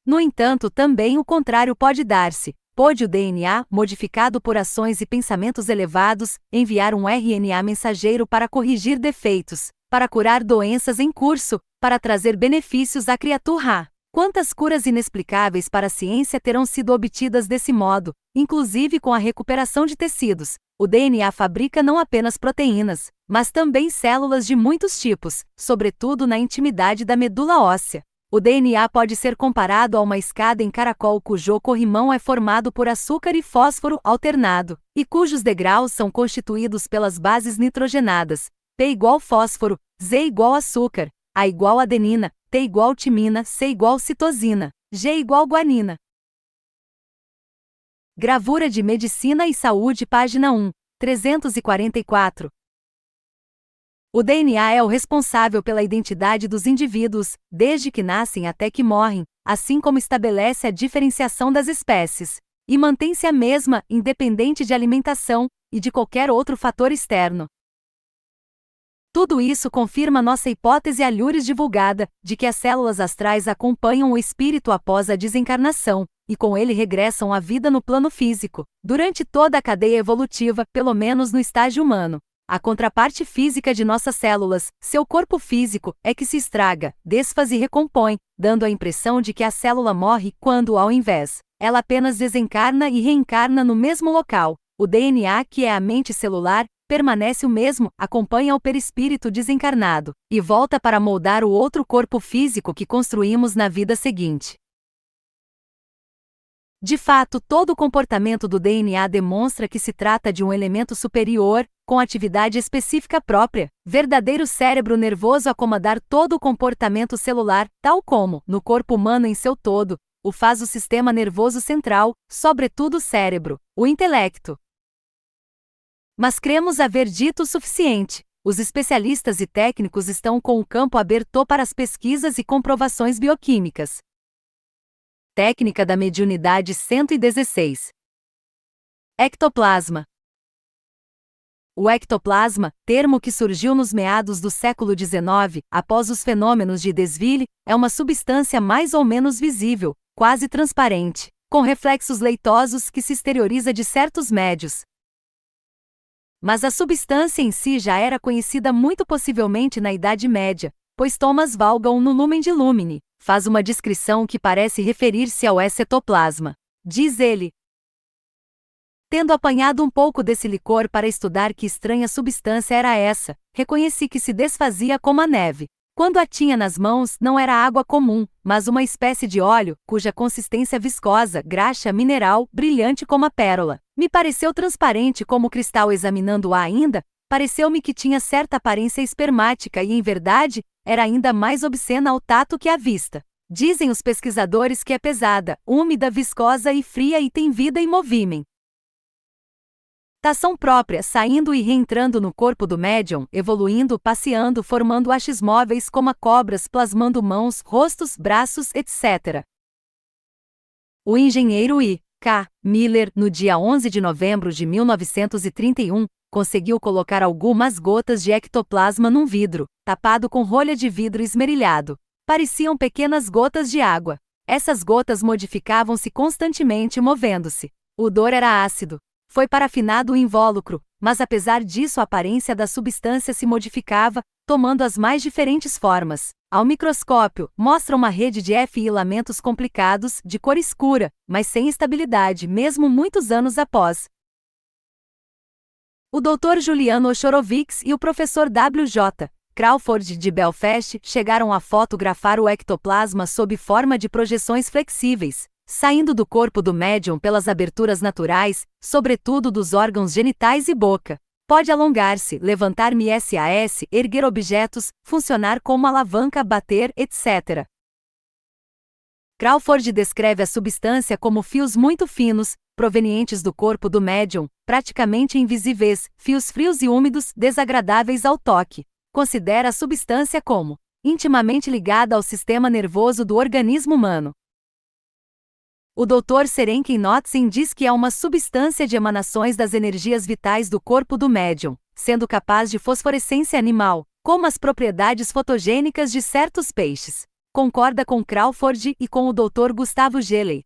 No entanto, também o contrário pode dar-se. Pode o DNA, modificado por ações e pensamentos elevados, enviar um RNA mensageiro para corrigir defeitos, para curar doenças em curso, para trazer benefícios à criatura. Quantas curas inexplicáveis para a ciência terão sido obtidas desse modo, inclusive com a recuperação de tecidos. O DNA fabrica não apenas proteínas, mas também células de muitos tipos, sobretudo na intimidade da medula óssea. O DNA pode ser comparado a uma escada em caracol cujo corrimão é formado por açúcar e fósforo alternado, e cujos degraus são constituídos pelas bases nitrogenadas, P igual fósforo, Z igual açúcar, A igual adenina, T igual timina, C igual citosina, G igual guanina. Gravura de Medicina e Saúde, página 1, 344. O DNA é o responsável pela identidade dos indivíduos, desde que nascem até que morrem, assim como estabelece a diferenciação das espécies, e mantém-se a mesma, independente de alimentação e de qualquer outro fator externo. Tudo isso confirma nossa hipótese alhures divulgada, de que as células astrais acompanham o espírito após a desencarnação, e com ele regressam à vida no plano físico, durante toda a cadeia evolutiva, pelo menos no estágio humano. A contraparte física de nossas células, seu corpo físico, é que se estraga, desfaz e recompõe, dando a impressão de que a célula morre quando, ao invés, ela apenas desencarna e reencarna no mesmo local. O DNA, que é a mente celular, permanece o mesmo, acompanha o perispírito desencarnado, e volta para moldar o outro corpo físico que construímos na vida seguinte. De fato, todo o comportamento do DNA demonstra que se trata de um elemento superior, com atividade específica própria, verdadeiro cérebro nervoso a comandar todo o comportamento celular, tal como, no corpo humano em seu todo, o faz o sistema nervoso central, sobretudo o cérebro, o intelecto. Mas cremos haver dito o suficiente. Os especialistas e técnicos estão com o campo aberto para as pesquisas e comprovações bioquímicas. Técnica da mediunidade 116. Ectoplasma. O ectoplasma, termo que surgiu nos meados do século XIX, após os fenômenos de Desville, é uma substância mais ou menos visível, quase transparente, com reflexos leitosos que se exterioriza de certos médios. Mas a substância em si já era conhecida muito possivelmente na Idade Média, pois Thomas Vaughan no Lumen de Lumine faz uma descrição que parece referir-se ao ectoplasma. Diz ele: tendo apanhado um pouco desse licor para estudar que estranha substância era essa, reconheci que se desfazia como a neve. Quando a tinha nas mãos, não era água comum, mas uma espécie de óleo, cuja consistência viscosa, graxa, mineral, brilhante como a pérola. Me pareceu transparente como cristal. Examinando-a ainda, pareceu-me que tinha certa aparência espermática e, em verdade, era ainda mais obscena ao tato que à vista. Dizem os pesquisadores que é pesada, úmida, viscosa e fria e tem vida e movimento. Tação própria, saindo e reentrando no corpo do médium, evoluindo, passeando, formando hastes móveis como a cobras, plasmando mãos, rostos, braços, etc. O engenheiro I. K. Miller, no dia 11 de novembro de 1931, conseguiu colocar algumas gotas de ectoplasma num vidro, tapado com rolha de vidro esmerilhado. Pareciam pequenas gotas de água. Essas gotas modificavam-se constantemente movendo-se. O odor era ácido. Foi parafinado o invólucro, mas apesar disso a aparência da substância se modificava, tomando as mais diferentes formas. Ao microscópio, mostra uma rede de filamentos complicados, de cor escura, mas sem estabilidade mesmo muitos anos após. O Dr. Juliano Ochorovics e o professor W.J. Crawford de Belfast chegaram a fotografar o ectoplasma sob forma de projeções flexíveis, saindo do corpo do médium pelas aberturas naturais, sobretudo dos órgãos genitais e boca. Pode alongar-se, levantar-me SAS, erguer objetos, funcionar como alavanca, bater, etc. Crawford descreve a substância como fios muito finos, provenientes do corpo do médium, praticamente invisíveis, fios frios e úmidos, desagradáveis ao toque. Considera a substância como intimamente ligada ao sistema nervoso do organismo humano. O Dr. Serenken Notzin diz que é uma substância de emanações das energias vitais do corpo do médium, sendo capaz de fosforescência animal, como as propriedades fotogênicas de certos peixes. Concorda com Crawford e com o Dr. Gustavo Gelley.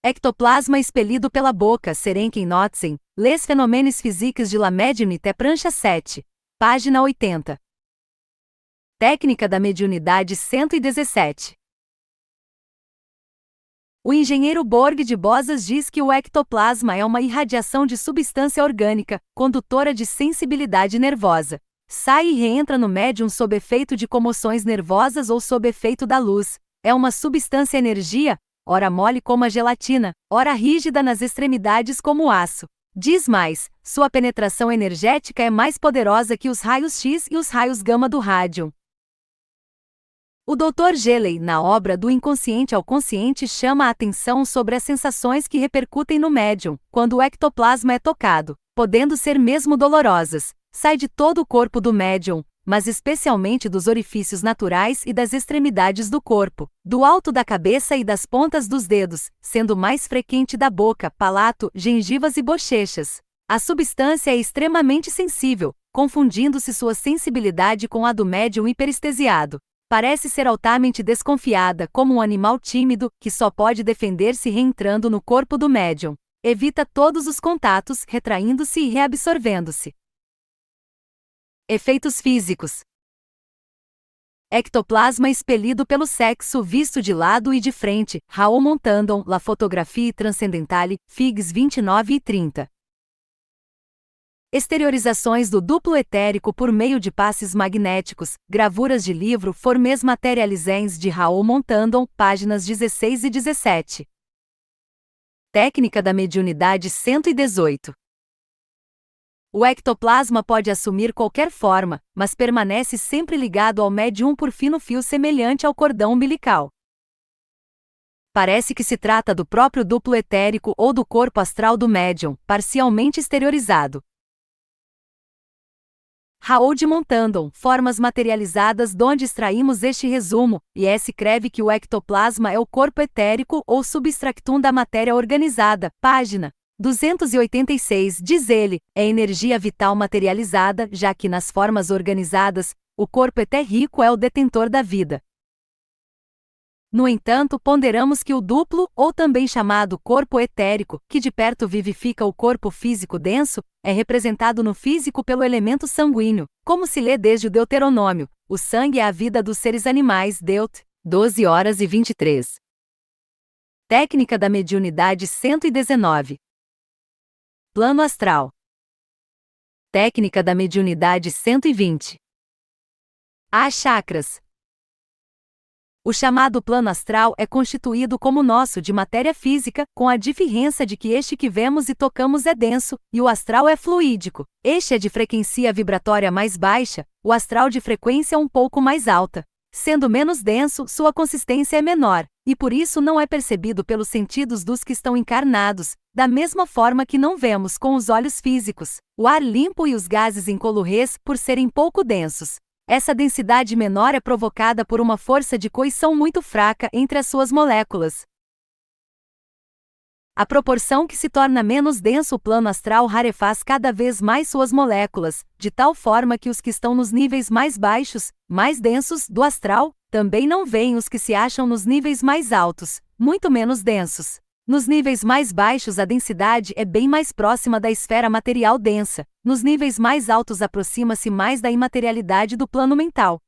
Ectoplasma expelido pela boca. Serenken Notzin, Les Phénomènes physiques de la médiumnité, prancha 7. Página 80. Técnica da mediunidade 117. O engenheiro Borg de Bosas diz que o ectoplasma é uma irradiação de substância orgânica, condutora de sensibilidade nervosa. Sai e reentra no médium sob efeito de comoções nervosas ou sob efeito da luz. É uma substância energia, ora mole como a gelatina, ora rígida nas extremidades como o aço. Diz mais, sua penetração energética é mais poderosa que os raios X e os raios gama do rádio. O Dr. Gelley, na obra Do Inconsciente ao Consciente, chama a atenção sobre as sensações que repercutem no médium, quando o ectoplasma é tocado, podendo ser mesmo dolorosas. Sai de todo o corpo do médium, mas especialmente dos orifícios naturais e das extremidades do corpo, do alto da cabeça e das pontas dos dedos, sendo mais frequente da boca, palato, gengivas e bochechas. A substância é extremamente sensível, confundindo-se sua sensibilidade com a do médium hiperestesiado. Parece ser altamente desconfiada, como um animal tímido, que só pode defender-se reentrando no corpo do médium. Evita todos os contatos, retraindo-se e reabsorvendo-se. Efeitos físicos. Ectoplasma expelido pelo sexo visto de lado e de frente. Raoul Montandon, La Photographie Transcendentale, Figs 29 e 30. Exteriorizações do duplo etérico por meio de passes magnéticos. Gravuras de livro Formes matérialisées de Raoul Montandon, páginas 16 e 17. Técnica da mediunidade 118. O ectoplasma pode assumir qualquer forma, mas permanece sempre ligado ao médium por fino fio semelhante ao cordão umbilical. Parece que se trata do próprio duplo etérico ou do corpo astral do médium, parcialmente exteriorizado. Raoul de Montandon, Formas materializadas donde extraímos este resumo, e escreve que o ectoplasma é o corpo etérico ou substractum da matéria organizada, página 286, diz ele, é energia vital materializada, já que nas formas organizadas, o corpo etérico é o detentor da vida. No entanto, ponderamos que o duplo, ou também chamado corpo etérico, que de perto vivifica o corpo físico denso, é representado no físico pelo elemento sanguíneo, como se lê desde o Deuteronômio, o sangue é a vida dos seres animais, Deut. 12 horas e 23. Técnica da mediunidade 119. Plano astral. Técnica da mediunidade 120. Há chakras. O chamado plano astral é constituído como o nosso de matéria física, com a diferença de que este que vemos e tocamos é denso, e o astral é fluídico. Este é de frequência vibratória mais baixa, o astral de frequência um pouco mais alta. Sendo menos denso, sua consistência é menor, e por isso não é percebido pelos sentidos dos que estão encarnados, da mesma forma que não vemos com os olhos físicos, o ar limpo e os gases incolores por serem pouco densos. Essa densidade menor é provocada por uma força de coição muito fraca entre as suas moléculas. À proporção que se torna menos denso o plano astral rarefaz cada vez mais suas moléculas, de tal forma que os que estão nos níveis mais baixos, mais densos, do astral, também não veem os que se acham nos níveis mais altos, muito menos densos. Nos níveis mais baixos a densidade é bem mais próxima da esfera material densa, nos níveis mais altos aproxima-se mais da imaterialidade do plano mental.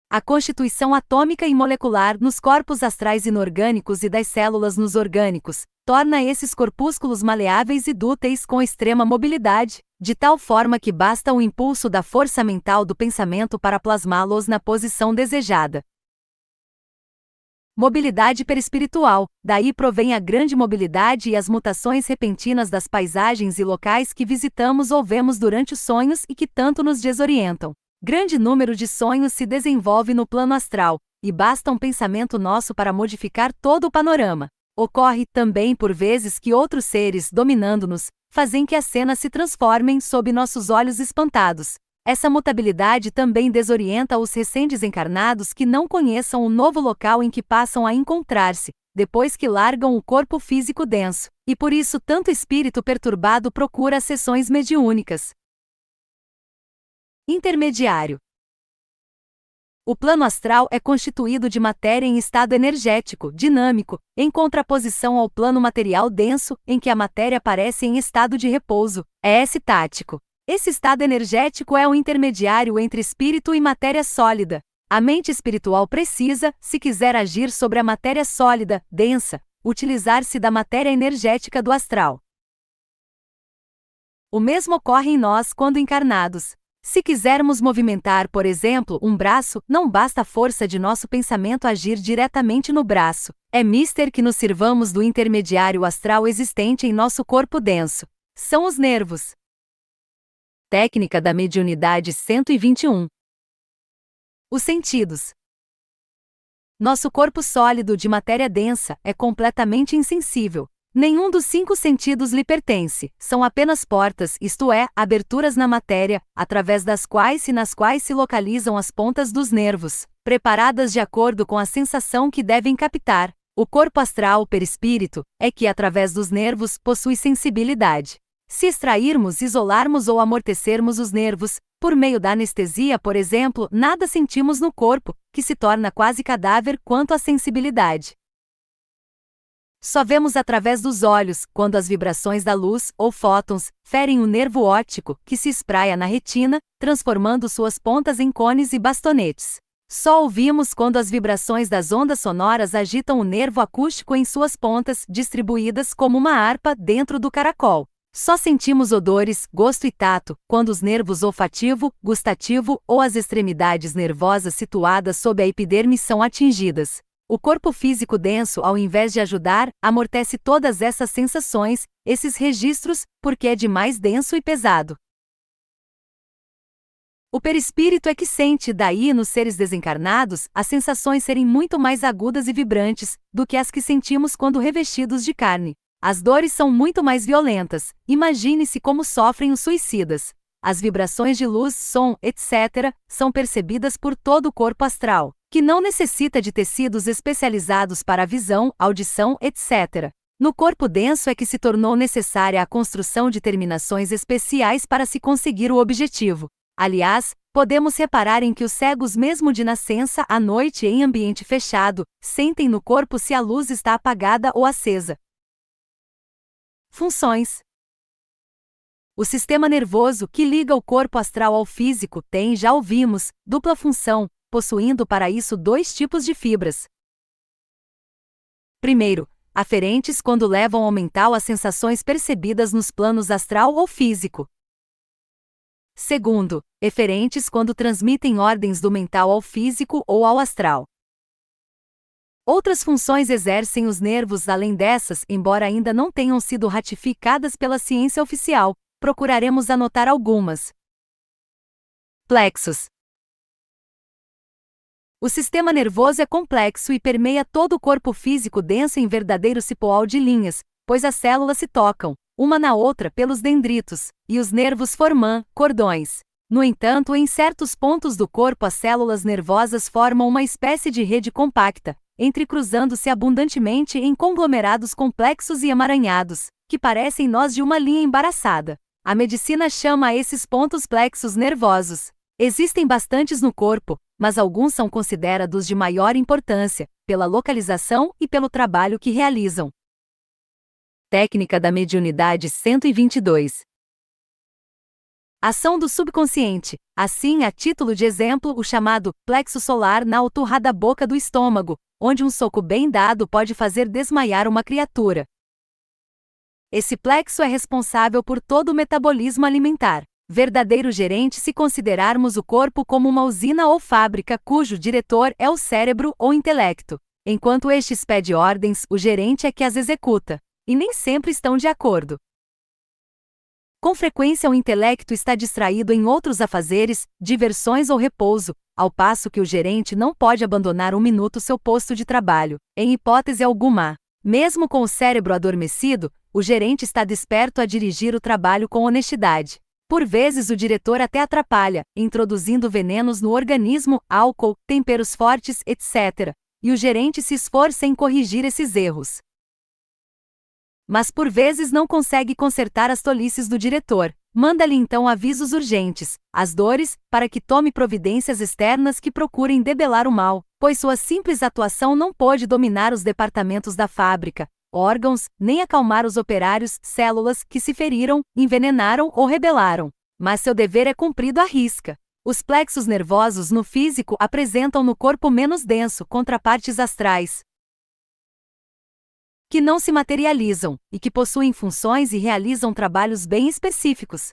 A constituição atômica e molecular nos corpos astrais inorgânicos e das células nos orgânicos, torna esses corpúsculos maleáveis e dúteis com extrema mobilidade, de tal forma que basta o impulso da força mental do pensamento para plasmá-los na posição desejada. Mobilidade perispiritual, daí provém a grande mobilidade e as mutações repentinas das paisagens e locais que visitamos ou vemos durante os sonhos e que tanto nos desorientam. Grande número de sonhos se desenvolve no plano astral, e basta um pensamento nosso para modificar todo o panorama. Ocorre também por vezes que outros seres, dominando-nos, fazem que as cenas se transformem sob nossos olhos espantados. Essa mutabilidade também desorienta os recém-desencarnados que não conheçam o novo local em que passam a encontrar-se, depois que largam o corpo físico denso, e por isso tanto espírito perturbado procura as sessões mediúnicas. Intermediário. O plano astral é constituído de matéria em estado energético, dinâmico, em contraposição ao plano material denso, em que a matéria aparece em estado de repouso, é estático. Esse estado energético é o intermediário entre espírito e matéria sólida. A mente espiritual precisa, se quiser agir sobre a matéria sólida, densa, utilizar-se da matéria energética do astral. O mesmo ocorre em nós quando encarnados. Se quisermos movimentar, por exemplo, um braço, não basta a força de nosso pensamento agir diretamente no braço. É mister que nos sirvamos do intermediário astral existente em nosso corpo denso. São os nervos. Técnica da mediunidade 121. Os sentidos. Nosso corpo sólido de matéria densa é completamente insensível. Nenhum dos 5 sentidos lhe pertence, são apenas portas, isto é, aberturas na matéria, através das quais e nas quais se localizam as pontas dos nervos, preparadas de acordo com a sensação que devem captar. O corpo astral perispírito é que, através dos nervos, possui sensibilidade. Se extrairmos, isolarmos ou amortecermos os nervos, por meio da anestesia, por exemplo, nada sentimos no corpo, que se torna quase cadáver quanto à sensibilidade. Só vemos através dos olhos, quando as vibrações da luz, ou fótons, ferem o nervo óptico, que se espraia na retina, transformando suas pontas em cones e bastonetes. Só ouvimos quando as vibrações das ondas sonoras agitam o nervo acústico em suas pontas, distribuídas como uma harpa dentro do caracol. Só sentimos odores, gosto e tato, quando os nervos olfativo, gustativo ou as extremidades nervosas situadas sob a epiderme são atingidas. O corpo físico denso, ao invés de ajudar, amortece todas essas sensações, esses registros, porque é demais denso e pesado. O perispírito é que sente, daí nos seres desencarnados, as sensações serem muito mais agudas e vibrantes do que as que sentimos quando revestidos de carne. As dores são muito mais violentas, imagine-se como sofrem os suicidas. As vibrações de luz, som, etc., são percebidas por todo o corpo astral, que não necessita de tecidos especializados para a visão, audição, etc. No corpo denso é que se tornou necessária a construção de terminações especiais para se conseguir o objetivo. Aliás, podemos reparar em que os cegos, mesmo de nascença, à noite em ambiente fechado, sentem no corpo se a luz está apagada ou acesa. Funções. O sistema nervoso, que liga o corpo astral ao físico, tem, já ouvimos, dupla função, possuindo para isso dois tipos de fibras. Primeiro, aferentes quando levam ao mental as sensações percebidas nos planos astral ou físico. Segundo, eferentes quando transmitem ordens do mental ao físico ou ao astral. Outras funções exercem os nervos além dessas, embora ainda não tenham sido ratificadas pela ciência oficial, procuraremos anotar algumas. Plexos. O sistema nervoso é complexo e permeia todo o corpo físico denso em verdadeiro cipoal de linhas, pois as células se tocam, uma na outra pelos dendritos, e os nervos formam cordões. No entanto, em certos pontos do corpo as células nervosas formam uma espécie de rede compacta, entrecruzando-se abundantemente em conglomerados complexos e emaranhados, que parecem nós de uma linha embaraçada. A medicina chama esses pontos plexos nervosos. Existem bastantes no corpo, mas alguns são considerados de maior importância, pela localização e pelo trabalho que realizam. Técnica da mediunidade 122. Ação do subconsciente. Assim, a título de exemplo, o chamado plexo solar na altura da boca do estômago, onde um soco bem dado pode fazer desmaiar uma criatura. Esse plexo é responsável por todo o metabolismo alimentar. Verdadeiro gerente se considerarmos o corpo como uma usina ou fábrica cujo diretor é o cérebro ou intelecto. Enquanto este expede ordens, o gerente é que as executa. E nem sempre estão de acordo. Com frequência o intelecto está distraído em outros afazeres, diversões ou repouso, ao passo que o gerente não pode abandonar um minuto seu posto de trabalho, em hipótese alguma. Mesmo com o cérebro adormecido, o gerente está desperto a dirigir o trabalho com honestidade. Por vezes o diretor até atrapalha, introduzindo venenos no organismo, álcool, temperos fortes, etc. E o gerente se esforça em corrigir esses erros. Mas por vezes não consegue consertar as tolices do diretor. Manda-lhe então avisos urgentes, as dores, para que tome providências externas que procurem debelar o mal, pois sua simples atuação não pôde dominar os departamentos da fábrica, órgãos, nem acalmar os operários, células, que se feriram, envenenaram ou rebelaram. Mas seu dever é cumprido à risca. Os plexos nervosos no físico apresentam no corpo menos denso contrapartes astrais, que não se materializam, e que possuem funções e realizam trabalhos bem específicos.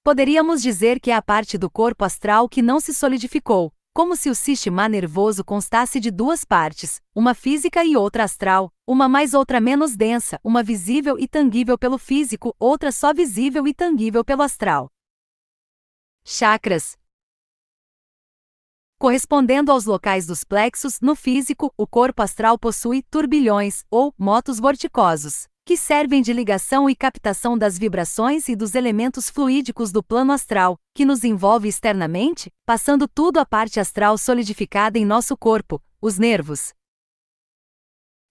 Poderíamos dizer que é a parte do corpo astral que não se solidificou, como se o sistema nervoso constasse de duas partes, uma física e outra astral, uma mais outra menos densa, uma visível e tangível pelo físico, outra só visível e tangível pelo astral. Chakras. Correspondendo aos locais dos plexos, no físico, o corpo astral possui turbilhões, ou motos vorticosos, que servem de ligação e captação das vibrações e dos elementos fluídicos do plano astral, que nos envolve externamente, passando tudo à parte astral solidificada em nosso corpo, os nervos.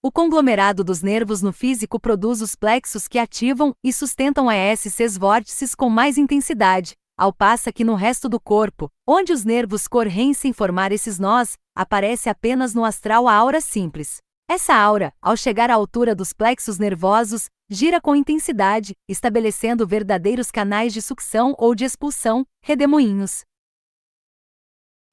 O conglomerado dos nervos no físico produz os plexos que ativam e sustentam esses vórtices com mais intensidade, ao passo que no resto do corpo, onde os nervos correm sem formar esses nós, aparece apenas no astral a aura simples. Essa aura, ao chegar à altura dos plexos nervosos, gira com intensidade, estabelecendo verdadeiros canais de sucção ou de expulsão, redemoinhos.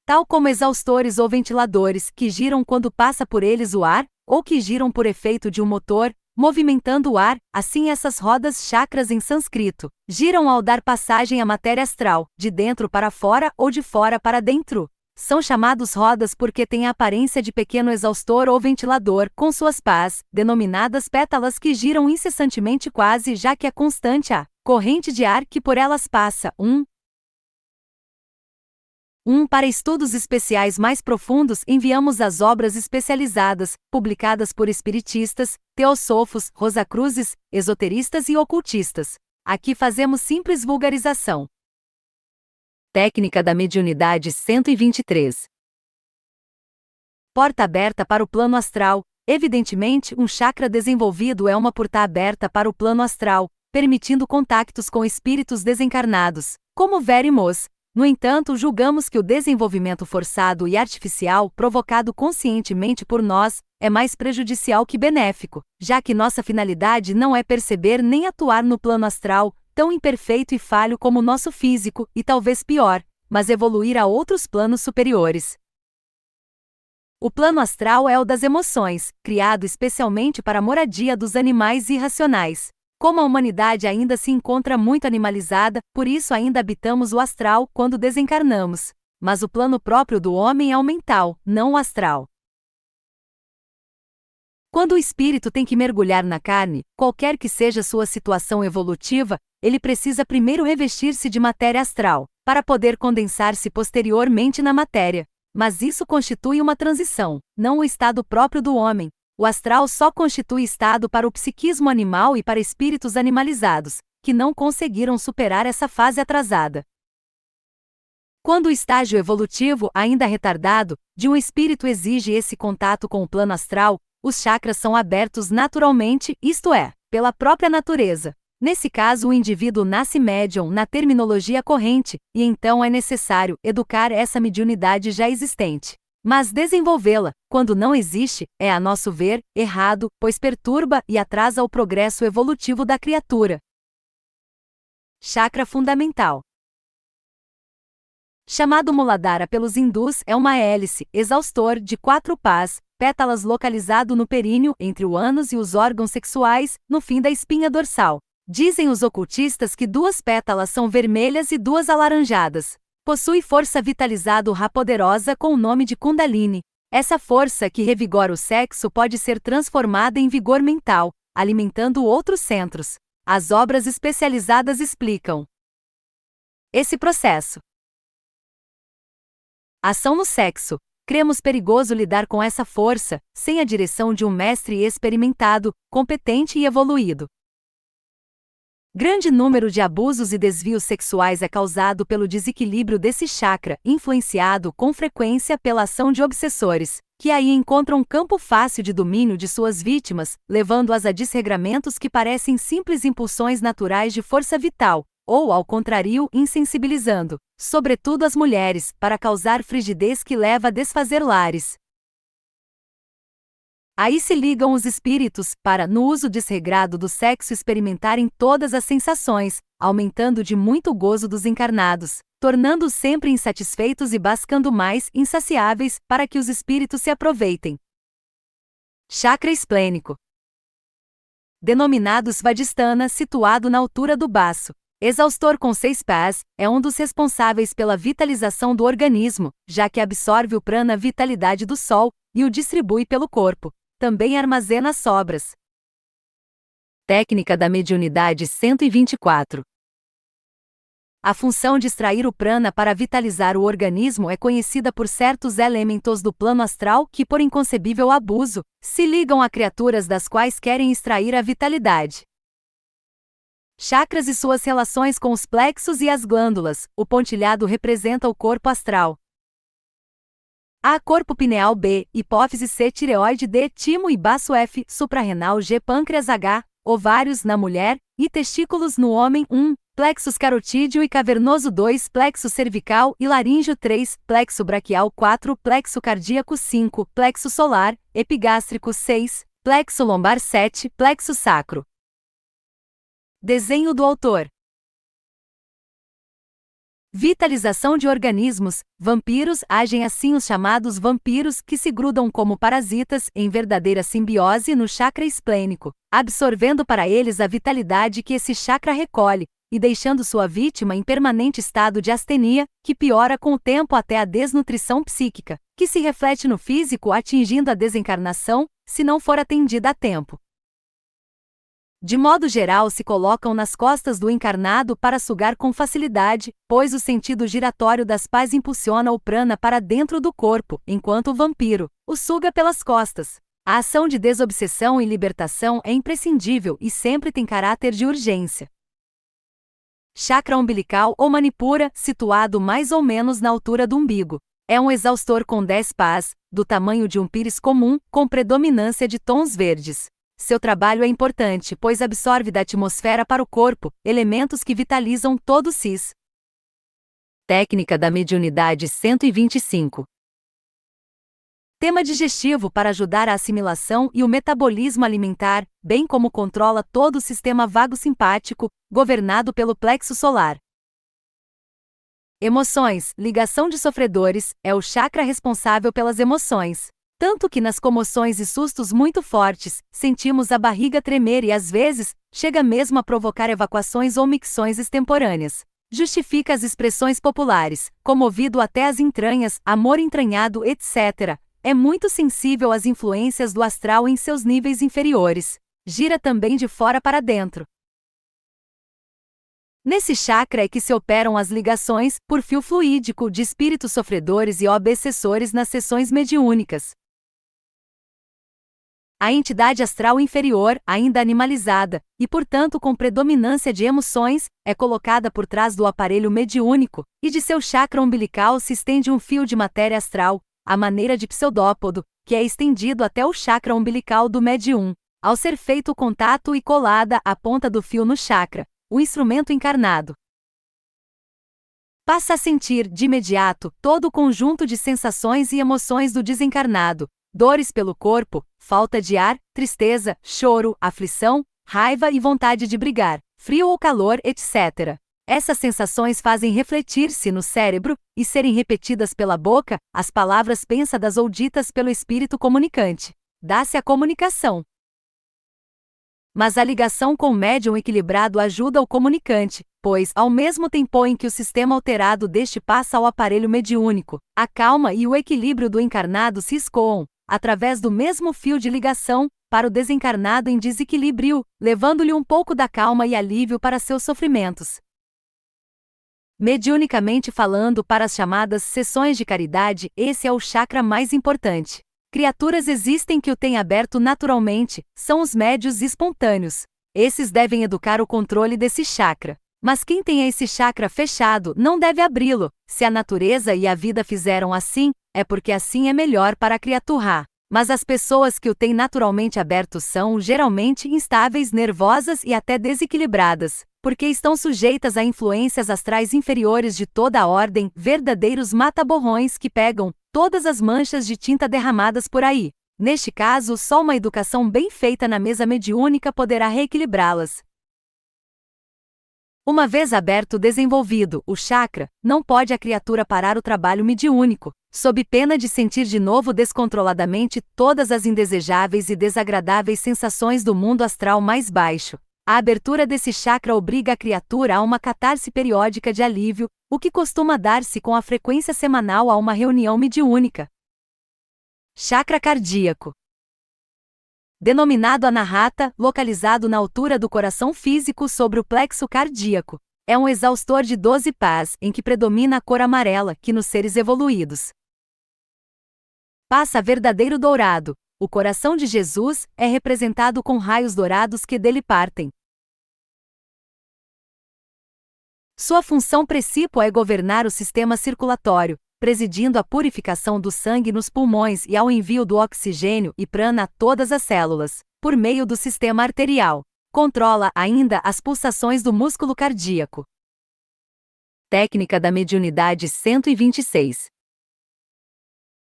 Tal como exaustores ou ventiladores, que giram quando passa por eles o ar, ou que giram por efeito de um motor, movimentando o ar, assim essas rodas chakras em sânscrito, giram ao dar passagem à matéria astral, de dentro para fora ou de fora para dentro. São chamados rodas porque têm a aparência de pequeno exaustor ou ventilador, com suas pás, denominadas pétalas que giram incessantemente quase já que é constante a corrente de ar que por elas passa. Para estudos especiais mais profundos enviamos as obras especializadas, publicadas por espiritistas, teosofos, rosacruzes, esoteristas e ocultistas. Aqui fazemos simples vulgarização. Técnica da mediunidade 123. Porta aberta para o plano astral. Evidentemente, um chakra desenvolvido é uma porta aberta para o plano astral, permitindo contactos com espíritos desencarnados, como veremos. No entanto, julgamos que o desenvolvimento forçado e artificial, provocado conscientemente por nós, é mais prejudicial que benéfico, já que nossa finalidade não é perceber nem atuar no plano astral, tão imperfeito e falho como o nosso físico, e talvez pior, mas evoluir a outros planos superiores. O plano astral é o das emoções, criado especialmente para a moradia dos animais irracionais. Como a humanidade ainda se encontra muito animalizada, por isso ainda habitamos o astral quando desencarnamos. Mas o plano próprio do homem é o mental, não o astral. Quando o espírito tem que mergulhar na carne, qualquer que seja sua situação evolutiva, ele precisa primeiro revestir-se de matéria astral, para poder condensar-se posteriormente na matéria. Mas isso constitui uma transição, não o estado próprio do homem. O astral só constitui estado para o psiquismo animal e para espíritos animalizados, que não conseguiram superar essa fase atrasada. Quando o estágio evolutivo, ainda retardado, de um espírito exige esse contato com o plano astral, os chakras são abertos naturalmente, isto é, pela própria natureza. Nesse caso, o indivíduo nasce médium na terminologia corrente, e então é necessário educar essa mediunidade já existente. Mas desenvolvê-la, quando não existe, é, a nosso ver, errado, pois perturba e atrasa o progresso evolutivo da criatura. Chakra fundamental. Chamado Muladhara pelos hindus, é uma hélice, exaustor, de 4 pás, pétalas localizado no períneo, entre o ânus e os órgãos sexuais, no fim da espinha dorsal. Dizem os ocultistas que 2 pétalas são vermelhas e 2 alaranjadas. Possui força vitalizadora poderosa com o nome de Kundalini. Essa força que revigora o sexo pode ser transformada em vigor mental, alimentando outros centros. As obras especializadas explicam esse processo. Ação no sexo. Cremos perigoso lidar com essa força, sem a direção de um mestre experimentado, competente e evoluído. Grande número de abusos e desvios sexuais é causado pelo desequilíbrio desse chakra, influenciado com frequência pela ação de obsessores, que aí encontram campo fácil de domínio de suas vítimas, levando-as a desregramentos que parecem simples impulsões naturais de força vital, ou, ao contrário, insensibilizando, sobretudo as mulheres, para causar frigidez que leva a desfazer lares. Aí se ligam os espíritos, para, no uso desregrado do sexo, experimentarem todas as sensações, aumentando de muito o gozo dos encarnados, tornando-os sempre insatisfeitos e buscando mais, insaciáveis, para que os espíritos se aproveitem. Chakra esplênico. Denominado Svadhisthana, situado na altura do baço. Exaustor com 6 pés, é um dos responsáveis pela vitalização do organismo, já que absorve o prana, vitalidade do sol, e o distribui pelo corpo. Também armazena as sobras. Técnica da mediunidade 124. A função de extrair o prana para vitalizar o organismo é conhecida por certos elementos do plano astral que, por inconcebível abuso, se ligam a criaturas das quais querem extrair a vitalidade. Chakras e suas relações com os plexos e as glândulas. O pontilhado representa o corpo astral. A. Corpo pineal. B. Hipófise. C. Tireoide. D. Timo e baço. F. Suprarrenal. G. Pâncreas. H. Ovários na mulher e testículos no homem. plexus carotídeo e cavernoso 2, plexo cervical e laríngeo 3, plexo braquial 4, plexo cardíaco 5, plexo solar, epigástrico 6, plexo lombar 7, plexo sacro. Desenho do autor. Vitalização de organismos. Vampiros agem assim os chamados vampiros que se grudam como parasitas em verdadeira simbiose no chakra esplênico, absorvendo para eles a vitalidade que esse chakra recolhe e deixando sua vítima em permanente estado de astenia, que piora com o tempo até a desnutrição psíquica, que se reflete no físico atingindo a desencarnação, se não for atendida a tempo. De modo geral, se colocam nas costas do encarnado para sugar com facilidade, pois o sentido giratório das pás impulsiona o prana para dentro do corpo, enquanto o vampiro o suga pelas costas. A ação de desobsessão e libertação é imprescindível e sempre tem caráter de urgência. Chakra umbilical ou manipura, situado mais ou menos na altura do umbigo. É um exaustor com 10 pás, do tamanho de um pires comum, com predominância de tons verdes. Seu trabalho é importante, pois absorve da atmosfera para o corpo elementos que vitalizam todo o cis. Técnica da mediunidade 125. Tema digestivo para ajudar a assimilação e o metabolismo alimentar, bem como controla todo o sistema vago-simpático, governado pelo plexo solar. Emoções, ligação de sofredores, é o chakra responsável pelas emoções. Tanto que nas comoções e sustos muito fortes, sentimos a barriga tremer e às vezes, chega mesmo a provocar evacuações ou micções extemporâneas. Justifica as expressões populares, comovido até as entranhas, amor entranhado, etc. É muito sensível às influências do astral em seus níveis inferiores. Gira também de fora para dentro. Nesse chakra é que se operam as ligações, por fio fluídico, de espíritos sofredores e obsessores nas sessões mediúnicas. A entidade astral inferior, ainda animalizada, e portanto com predominância de emoções, é colocada por trás do aparelho mediúnico, e de seu chakra umbilical se estende um fio de matéria astral, à maneira de pseudópodo, que é estendido até o chakra umbilical do médium. Ao ser feito o contato e colada a ponta do fio no chakra, o instrumento encarnado passa a sentir, de imediato, todo o conjunto de sensações e emoções do desencarnado. Dores pelo corpo, falta de ar, tristeza, choro, aflição, raiva e vontade de brigar, frio ou calor, etc. Essas sensações fazem refletir-se no cérebro e serem repetidas pela boca as palavras pensadas ou ditas pelo espírito comunicante. Dá-se a comunicação. Mas a ligação com o médium equilibrado ajuda o comunicante, pois, ao mesmo tempo em que o sistema alterado deste passa ao aparelho mediúnico, a calma e o equilíbrio do encarnado se escoam, através do mesmo fio de ligação, para o desencarnado em desequilíbrio, levando-lhe um pouco da calma e alívio para seus sofrimentos. Mediunicamente falando, para as chamadas sessões de caridade, esse é o chakra mais importante. Criaturas existem que o têm aberto naturalmente, são os médios espontâneos. Esses devem educar o controle desse chakra. Mas quem tem esse chakra fechado não deve abri-lo. Se a natureza e a vida fizeram assim, é porque assim é melhor para a criatura. Mas as pessoas que o têm naturalmente aberto são, geralmente, instáveis, nervosas e até desequilibradas, porque estão sujeitas a influências astrais inferiores de toda a ordem, verdadeiros mata-borrões que pegam todas as manchas de tinta derramadas por aí. Neste caso, só uma educação bem feita na mesa mediúnica poderá reequilibrá-las. Uma vez aberto desenvolvido o chakra, não pode a criatura parar o trabalho mediúnico, sob pena de sentir de novo descontroladamente todas as indesejáveis e desagradáveis sensações do mundo astral mais baixo. A abertura desse chakra obriga a criatura a uma catarse periódica de alívio, o que costuma dar-se com a frequência semanal a uma reunião mediúnica. Chakra cardíaco. Denominado anahata, localizado na altura do coração físico sobre o plexo cardíaco. É um exaustor de 12 pás, em que predomina a cor amarela, que nos seres evoluídos passa verdadeiro dourado. O coração de Jesus é representado com raios dourados que dele partem. Sua função principal é governar o sistema circulatório, presidindo a purificação do sangue nos pulmões e ao envio do oxigênio e prana a todas as células, por meio do sistema arterial. Controla ainda as pulsações do músculo cardíaco. Técnica da mediunidade 126.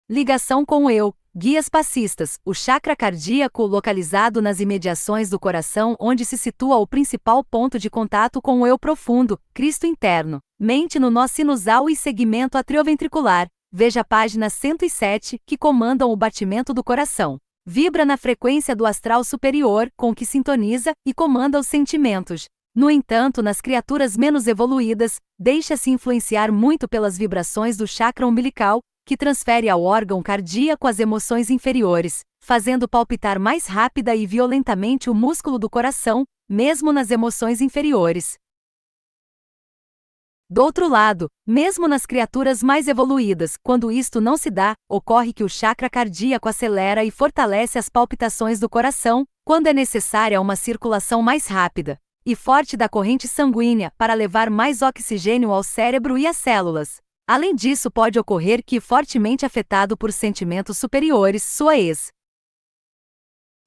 Ligação com o eu. Guias passistas. O chakra cardíaco localizado nas imediações do coração, onde se situa o principal ponto de contato com o eu profundo, Cristo interno. Mente no nó sinusal e segmento atrioventricular. Veja a página 107, que comandam o batimento do coração. Vibra na frequência do astral superior, com que sintoniza e comanda os sentimentos. No entanto, nas criaturas menos evoluídas, deixa-se influenciar muito pelas vibrações do chakra umbilical, que transfere ao órgão cardíaco as emoções inferiores, fazendo palpitar mais rápida e violentamente o músculo do coração, mesmo nas emoções inferiores. Do outro lado, mesmo nas criaturas mais evoluídas, quando isto não se dá, ocorre que o chakra cardíaco acelera e fortalece as palpitações do coração, quando é necessária uma circulação mais rápida e forte da corrente sanguínea para levar mais oxigênio ao cérebro e às células. Além disso, pode ocorrer que, fortemente afetado por sentimentos superiores, sua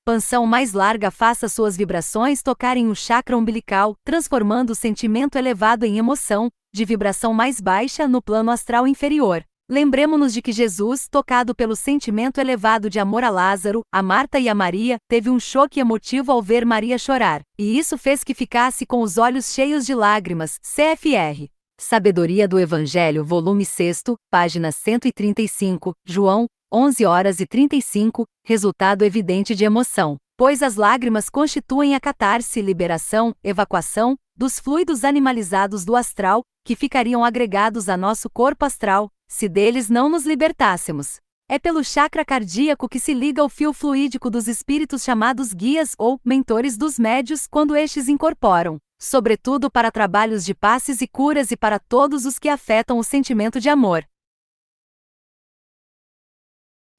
expansão mais larga faça suas vibrações tocarem o chakra umbilical, transformando o sentimento elevado em emoção, de vibração mais baixa no plano astral inferior. Lembremo-nos de que Jesus, tocado pelo sentimento elevado de amor a Lázaro, a Marta e a Maria, teve um choque emotivo ao ver Maria chorar, e isso fez que ficasse com os olhos cheios de lágrimas. CFR. Sabedoria do Evangelho, volume 6, página 135, João, 11h35, resultado evidente de emoção, pois as lágrimas constituem a catarse, liberação, evacuação, dos fluidos animalizados do astral, que ficariam agregados a nosso corpo astral, se deles não nos libertássemos. É pelo chakra cardíaco que se liga o fio fluídico dos espíritos chamados guias ou mentores dos médios quando estes incorporam, sobretudo para trabalhos de passes e curas e para todos os que afetam o sentimento de amor.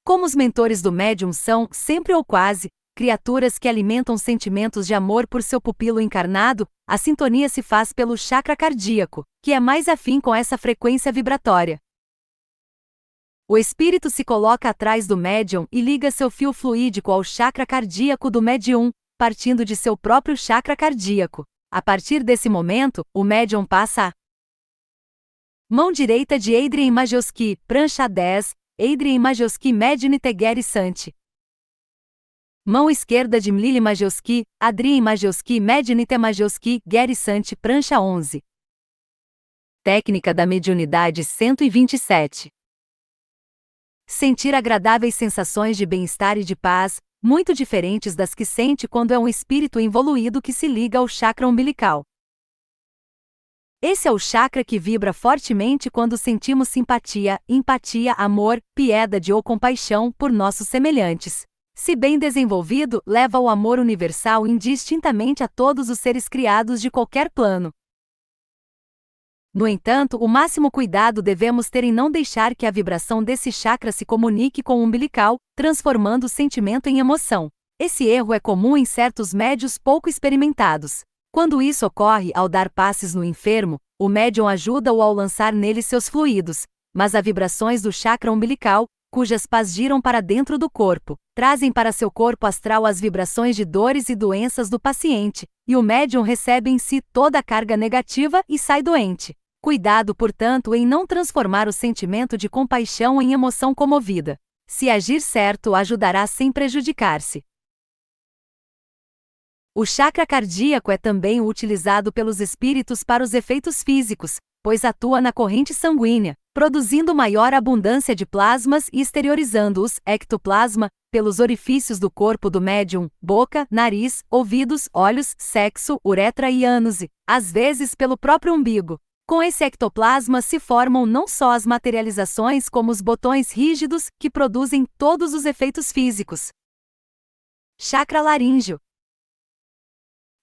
Como os mentores do médium são, sempre ou quase, criaturas que alimentam sentimentos de amor por seu pupilo encarnado, a sintonia se faz pelo chakra cardíaco, que é mais afim com essa frequência vibratória. O espírito se coloca atrás do médium e liga seu fio fluídico ao chakra cardíaco do médium, partindo de seu próprio chakra cardíaco. A partir desse momento, o médium passa a mão direita de Adrien Majewski, prancha 10, Adrien Majewski Mediune Tegeri Santi. Mão esquerda de Mlili Majewski, Adrien Majewski Mediune Te Majewski, Geri Santi, prancha 11. Técnica da mediunidade 127. Sentir agradáveis sensações de bem-estar e de paz, muito diferentes das que sente quando é um espírito evoluído que se liga ao chakra umbilical. Esse é o chakra que vibra fortemente quando sentimos simpatia, empatia, amor, piedade ou compaixão por nossos semelhantes. Se bem desenvolvido, leva o amor universal indistintamente a todos os seres criados de qualquer plano. No entanto, o máximo cuidado devemos ter em não deixar que a vibração desse chakra se comunique com o umbilical, transformando o sentimento em emoção. Esse erro é comum em certos médios pouco experimentados. Quando isso ocorre ao dar passes no enfermo, o médium ajuda-o ao lançar nele seus fluidos, mas as vibrações do chakra umbilical, cujas pás giram para dentro do corpo, trazem para seu corpo astral as vibrações de dores e doenças do paciente, e o médium recebe em si toda a carga negativa e sai doente. Cuidado, portanto, em não transformar o sentimento de compaixão em emoção comovida. Se agir certo, ajudará sem prejudicar-se. O chakra cardíaco é também utilizado pelos espíritos para os efeitos físicos, pois atua na corrente sanguínea, produzindo maior abundância de plasmas e exteriorizando-os, ectoplasma, pelos orifícios do corpo do médium, boca, nariz, ouvidos, olhos, sexo, uretra e ânus, às vezes pelo próprio umbigo. Com esse ectoplasma se formam não só as materializações como os botões rígidos, que produzem todos os efeitos físicos. Chakra laríngeo.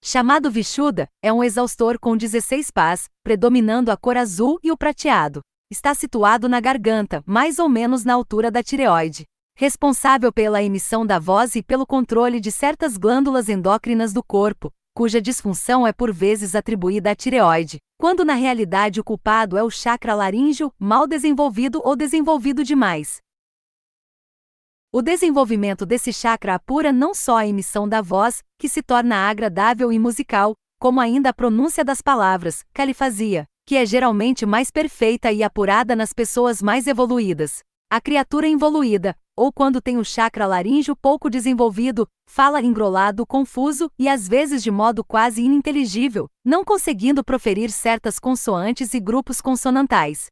Chamado Vishuddha, é um exaustor com 16 pás, predominando a cor azul e o prateado. Está situado na garganta, mais ou menos na altura da tireoide. Responsável pela emissão da voz e pelo controle de certas glândulas endócrinas do corpo, cuja disfunção é por vezes atribuída à tireoide, quando na realidade o culpado é o chakra laríngeo, mal desenvolvido ou desenvolvido demais. O desenvolvimento desse chakra apura não só a emissão da voz, que se torna agradável e musical, como ainda a pronúncia das palavras, califasia, que é geralmente mais perfeita e apurada nas pessoas mais evoluídas. A criatura involuída, ou quando tem o chakra laríngeo pouco desenvolvido, fala engrolado, confuso e às vezes de modo quase ininteligível, não conseguindo proferir certas consoantes e grupos consonantais.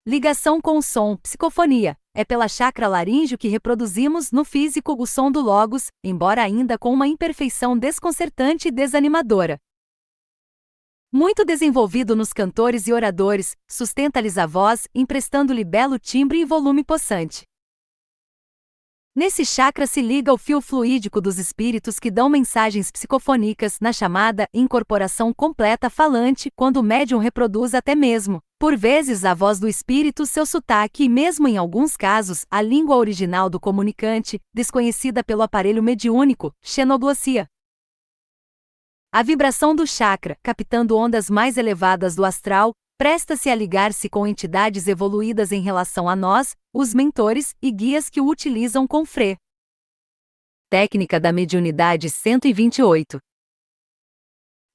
Ligação com o som, psicofonia. É pela chakra laríngeo que reproduzimos no físico o som do logos, embora ainda com uma imperfeição desconcertante e desanimadora. Muito desenvolvido nos cantores e oradores, sustenta-lhes a voz, emprestando-lhe belo timbre e volume possante. Nesse chakra se liga o fio fluídico dos espíritos que dão mensagens psicofônicas na chamada incorporação completa falante, quando o médium reproduz até mesmo, por vezes, a voz do espírito, seu sotaque e mesmo em alguns casos, a língua original do comunicante, desconhecida pelo aparelho mediúnico, xenoglossia. A vibração do chakra, captando ondas mais elevadas do astral, presta-se a ligar-se com entidades evoluídas em relação a nós, os mentores e guias que o utilizam com fre. Técnica da mediunidade 128.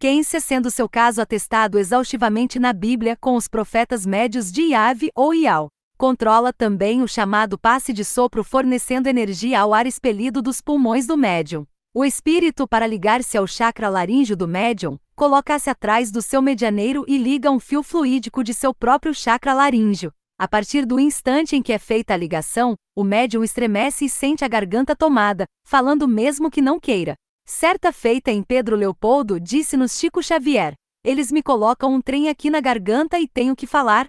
Quência sendo seu caso atestado exaustivamente na Bíblia com os profetas médios de Iave ou Ial. Controla também o chamado passe de sopro fornecendo energia ao ar expelido dos pulmões do médium. O espírito, para ligar-se ao chakra laríngeo do médium, coloca-se atrás do seu medianeiro e liga um fio fluídico de seu próprio chakra laríngeo. A partir do instante em que é feita a ligação, o médium estremece e sente a garganta tomada, falando mesmo que não queira. Certa feita em Pedro Leopoldo, disse-nos Chico Xavier: eles me colocam um trem aqui na garganta e tenho que falar.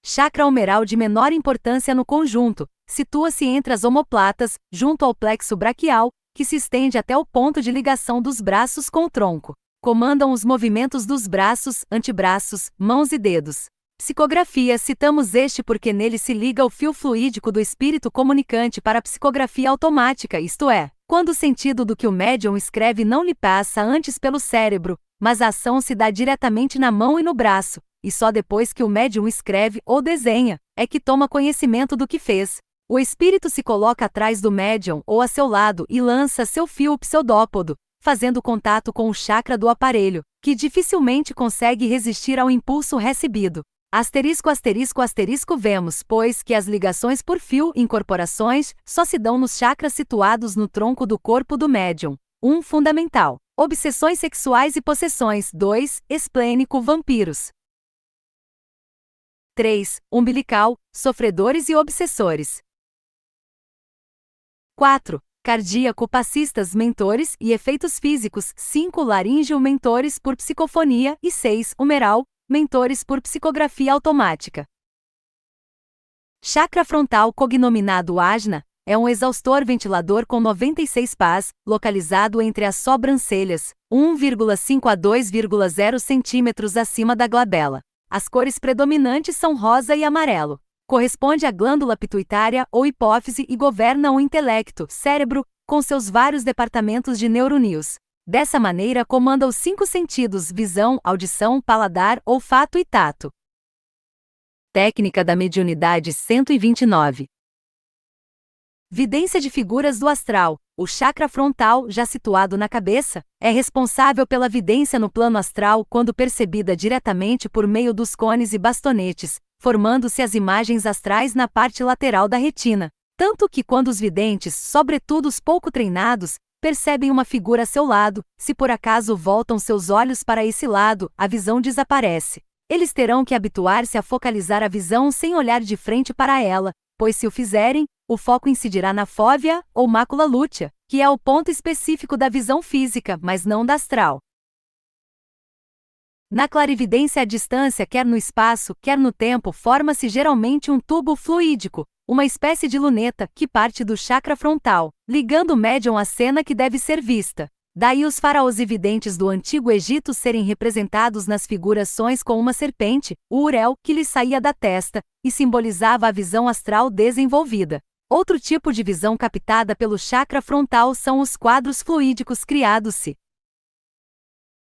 Chakra humeral de menor importância no conjunto, situa-se entre as omoplatas, junto ao plexo braquial, que se estende até o ponto de ligação dos braços com o tronco. Comandam os movimentos dos braços, antebraços, mãos e dedos. Psicografia. Citamos este porque nele se liga o fio fluídico do espírito comunicante para a psicografia automática, isto é, quando o sentido do que o médium escreve não lhe passa antes pelo cérebro, mas a ação se dá diretamente na mão e no braço, e só depois que o médium escreve ou desenha, é que toma conhecimento do que fez. O espírito se coloca atrás do médium ou a seu lado e lança seu fio pseudópodo, fazendo contato com o chakra do aparelho, que dificilmente consegue resistir ao impulso recebido. Asterisco, asterisco, asterisco. Vemos, pois, que as ligações por fio, incorporações, só se dão nos chakras situados no tronco do corpo do médium. 1. Fundamental. Obsessões sexuais e possessões. 2. Esplênico, vampiros. 3. Umbilical, sofredores e obsessores. 4. Cardíaco, passistas, mentores e efeitos físicos. 5. Laríngeo, mentores por psicofonia. E 6. Humeral, mentores por psicografia automática. Chakra frontal, cognominado Ajna, é um exaustor ventilador com 96 pás, localizado entre as sobrancelhas, 1,5 a 2,0 centímetros acima da glabela. As cores predominantes são rosa e amarelo. Corresponde à glândula pituitária ou hipófise e governa o intelecto, cérebro, com seus vários departamentos de neurônios. Dessa maneira comanda os 5 sentidos: visão, audição, paladar, olfato e tato. Técnica da mediunidade 129. Vidência de figuras do astral. O chakra frontal, já situado na cabeça, é responsável pela vidência no plano astral quando percebida diretamente por meio dos cones e bastonetes, formando-se as imagens astrais na parte lateral da retina. Tanto que quando os videntes, sobretudo os pouco treinados, percebem uma figura a seu lado, se por acaso voltam seus olhos para esse lado, a visão desaparece. Eles terão que habituar-se a focalizar a visão sem olhar de frente para ela, pois se o fizerem, o foco incidirá na fóvea, ou mácula lútea, que é o ponto específico da visão física, mas não da astral. Na clarividência à distância, quer no espaço, quer no tempo, forma-se geralmente um tubo fluídico, uma espécie de luneta, que parte do chakra frontal, ligando o médium à cena que deve ser vista. Daí os faraós e videntes do Antigo Egito serem representados nas figurações com uma serpente, o urel, que lhe saía da testa, e simbolizava a visão astral desenvolvida. Outro tipo de visão captada pelo chakra frontal são os quadros fluídicos criados-se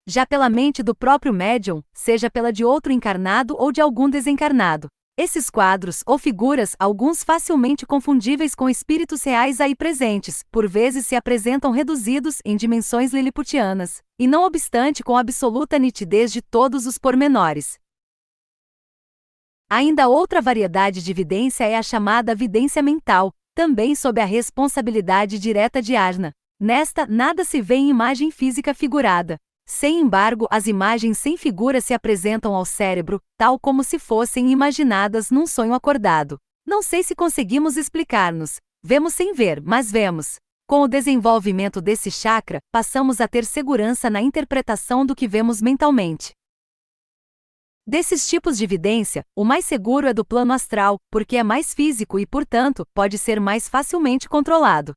já pela mente do próprio médium, seja pela de outro encarnado ou de algum desencarnado. Esses quadros ou figuras, alguns facilmente confundíveis com espíritos reais aí presentes, por vezes se apresentam reduzidos em dimensões liliputianas, e não obstante com absoluta nitidez de todos os pormenores. Ainda outra variedade de vidência é a chamada vidência mental, também sob a responsabilidade direta de Ajna. Nesta, nada se vê em imagem física figurada. Sem embargo, as imagens sem figura se apresentam ao cérebro, tal como se fossem imaginadas num sonho acordado. Não sei se conseguimos explicar-nos. Vemos sem ver, mas vemos. Com o desenvolvimento desse chakra, passamos a ter segurança na interpretação do que vemos mentalmente. Desses tipos de vidência, o mais seguro é do plano astral, porque é mais físico e, portanto, pode ser mais facilmente controlado.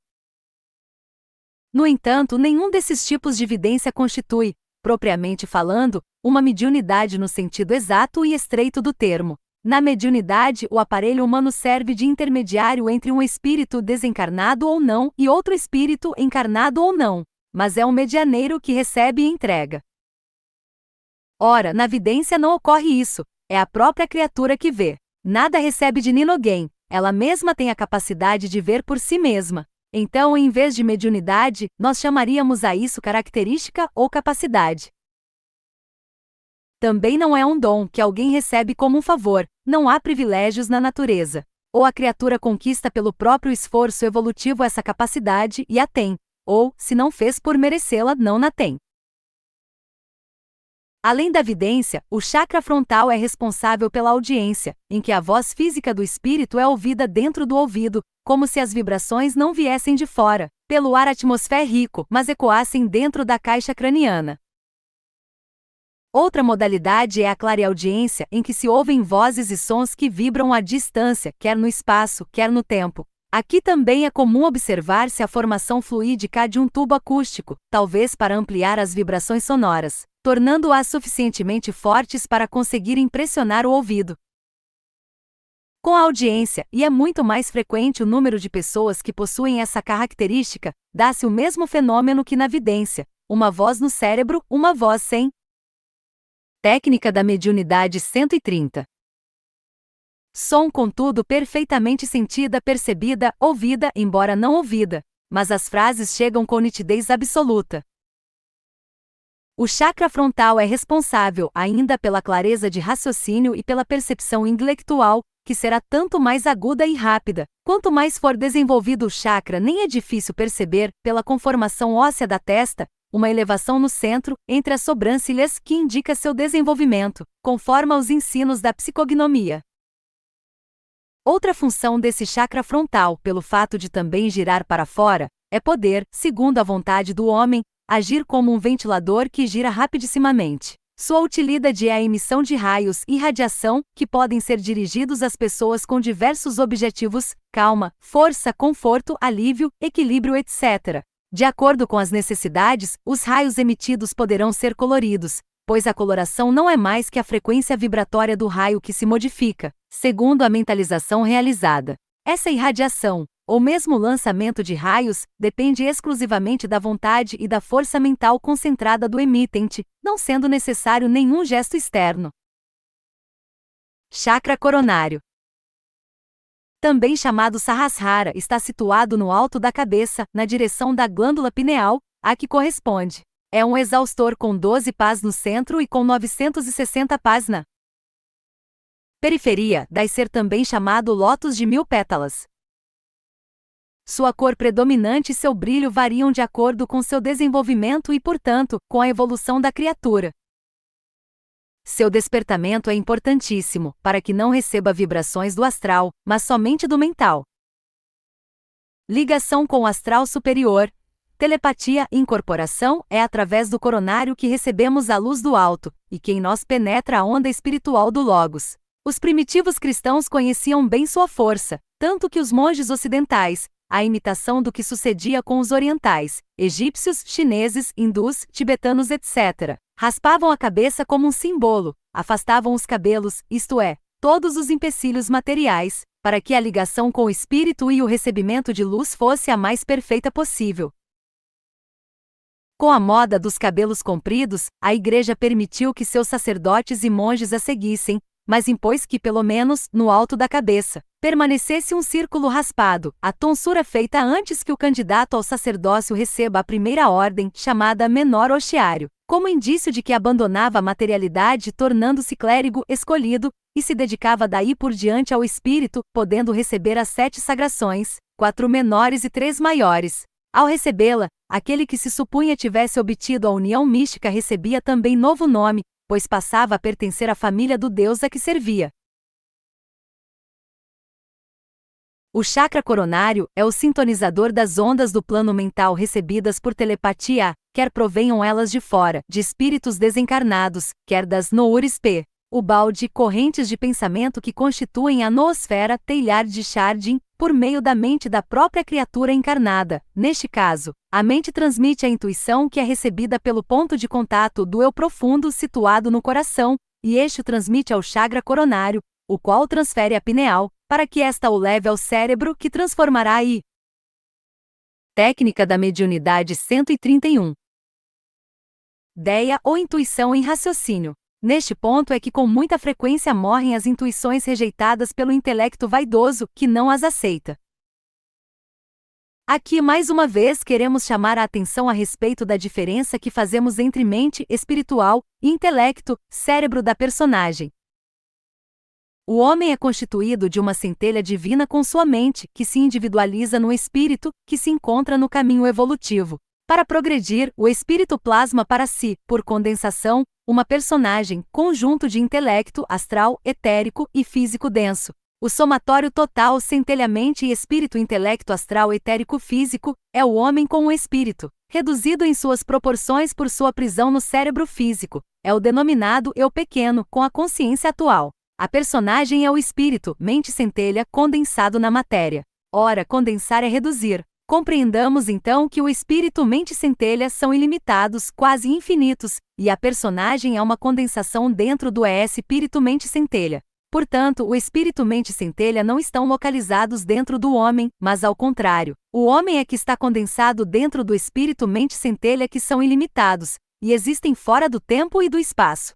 No entanto, nenhum desses tipos de vidência constitui, propriamente falando, uma mediunidade no sentido exato e estreito do termo. Na mediunidade, o aparelho humano serve de intermediário entre um espírito desencarnado ou não e outro espírito encarnado ou não, mas é um medianeiro que recebe e entrega. Ora, na vidência não ocorre isso, é a própria criatura que vê. Nada recebe de ninguém, ela mesma tem a capacidade de ver por si mesma. Então, em vez de mediunidade, nós chamaríamos a isso característica ou capacidade. Também não é um dom que alguém recebe como um favor, não há privilégios na natureza. Ou a criatura conquista pelo próprio esforço evolutivo essa capacidade e a tem, ou, se não fez por merecê-la, não na tem. Além da vidência, o chakra frontal é responsável pela audiência, em que a voz física do espírito é ouvida dentro do ouvido, como se as vibrações não viessem de fora, pelo ar atmosférico, mas ecoassem dentro da caixa craniana. Outra modalidade é a clareaudiência, em que se ouvem vozes e sons que vibram à distância, quer no espaço, quer no tempo. Aqui também é comum observar-se a formação fluídica de um tubo acústico, talvez para ampliar as vibrações sonoras, tornando-as suficientemente fortes para conseguir impressionar o ouvido. Com a audiência, e é muito mais frequente o número de pessoas que possuem essa característica, dá-se o mesmo fenômeno que na vidência: uma voz no cérebro, uma voz sem. Técnica da mediunidade 130. Som, contudo, perfeitamente sentida, percebida, ouvida, embora não ouvida, mas as frases chegam com nitidez absoluta. O chakra frontal é responsável ainda pela clareza de raciocínio e pela percepção intelectual, que será tanto mais aguda e rápida. Quanto mais for desenvolvido o chakra, nem é difícil perceber, pela conformação óssea da testa, uma elevação no centro, entre as sobrancelhas, que indica seu desenvolvimento, conforme aos ensinos da psicognomia. Outra função desse chakra frontal, pelo fato de também girar para fora, é poder, segundo a vontade do homem, agir como um ventilador que gira rapidissimamente. Sua utilidade é a emissão de raios e radiação, que podem ser dirigidos às pessoas com diversos objetivos: calma, força, conforto, alívio, equilíbrio, etc. De acordo com as necessidades, os raios emitidos poderão ser coloridos, pois a coloração não é mais que a frequência vibratória do raio que se modifica, segundo a mentalização realizada. Essa irradiação, ou mesmo lançamento de raios, depende exclusivamente da vontade e da força mental concentrada do emitente, não sendo necessário nenhum gesto externo. Chakra coronário, também chamado Sahasrara, está situado no alto da cabeça, na direção da glândula pineal, a que corresponde. É um exaustor com 12 pás no centro e com 960 pás na periferia, daí ser também chamado lótus de 1000 pétalas. Sua cor predominante e seu brilho variam de acordo com seu desenvolvimento e, portanto, com a evolução da criatura. Seu despertamento é importantíssimo, para que não receba vibrações do astral, mas somente do mental. Ligação com o astral superior. Telepatia e incorporação é através do coronário que recebemos a luz do alto, e que em nós penetra a onda espiritual do Logos. Os primitivos cristãos conheciam bem sua força, tanto que os monges ocidentais, a imitação do que sucedia com os orientais, egípcios, chineses, hindus, tibetanos, etc., raspavam a cabeça como um símbolo, afastavam os cabelos, isto é, todos os empecilhos materiais, para que a ligação com o espírito e o recebimento de luz fosse a mais perfeita possível. Com a moda dos cabelos compridos, a Igreja permitiu que seus sacerdotes e monges a seguissem, mas impôs que, pelo menos, no alto da cabeça, permanecesse um círculo raspado, a tonsura feita antes que o candidato ao sacerdócio receba a primeira ordem, chamada menor ostiário, como indício de que abandonava a materialidade tornando-se clérigo escolhido, e se dedicava daí por diante ao espírito, podendo receber as 7 sagrações, 4 menores e 3 maiores. Ao recebê-la, aquele que se supunha tivesse obtido a união mística recebia também novo nome, pois passava a pertencer à família do Deus a que servia. O chakra coronário é o sintonizador das ondas do plano mental recebidas por telepatia, quer provenham elas de fora, de espíritos desencarnados, quer das noures p. O balde, correntes de pensamento que constituem a noosfera telhar de Chardin, por meio da mente da própria criatura encarnada. Neste caso, a mente transmite a intuição que é recebida pelo ponto de contato do eu profundo situado no coração, e este o transmite ao chakra coronário, o qual transfere à pineal, para que esta o leve ao cérebro que transformará aí. Técnica da mediunidade 131. Ideia ou intuição em raciocínio. Neste ponto é que com muita frequência morrem as intuições rejeitadas pelo intelecto vaidoso, que não as aceita. Aqui mais uma vez queremos chamar a atenção a respeito da diferença que fazemos entre mente espiritual e intelecto, cérebro da personagem. O homem é constituído de uma centelha divina com sua mente, que se individualiza no espírito, que se encontra no caminho evolutivo. Para progredir, o espírito plasma para si, por condensação, uma personagem, conjunto de intelecto, astral, etérico e físico denso. O somatório total centelha-mente e espírito-intelecto astral etérico físico é o homem com o espírito, reduzido em suas proporções por sua prisão no cérebro físico. É o denominado eu pequeno, com a consciência atual. A personagem é o espírito, mente centelha, condensado na matéria. Ora, condensar é reduzir. Compreendamos então que o espírito mente centelha são ilimitados, quase infinitos, e a personagem é uma condensação dentro do espírito mente centelha. Portanto, o espírito mente centelha não estão localizados dentro do homem, mas ao contrário. O homem é que está condensado dentro do espírito mente centelha que são ilimitados, e existem fora do tempo e do espaço.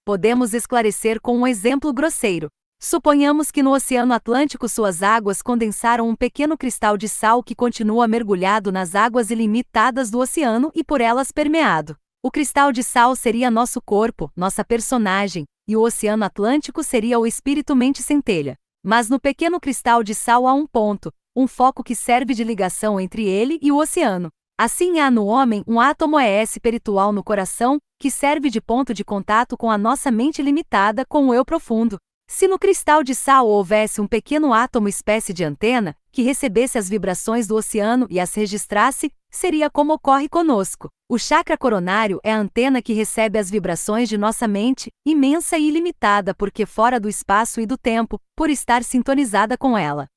Podemos esclarecer com um exemplo grosseiro. Suponhamos que no Oceano Atlântico suas águas condensaram um pequeno cristal de sal que continua mergulhado nas águas ilimitadas do oceano e por elas permeado. O cristal de sal seria nosso corpo, nossa personagem, e o Oceano Atlântico seria o espírito mente centelha. Mas no pequeno cristal de sal há um ponto, um foco que serve de ligação entre ele e o oceano. Assim há no homem um átomo espiritual no coração, que serve de ponto de contato com a nossa mente limitada com o eu profundo. Se no cristal de sal houvesse um pequeno átomo espécie de antena, que recebesse as vibrações do oceano e as registrasse, seria como ocorre conosco. O chakra coronário é a antena que recebe as vibrações de nossa mente, imensa e ilimitada porque fora do espaço e do tempo, por estar sintonizada com ela.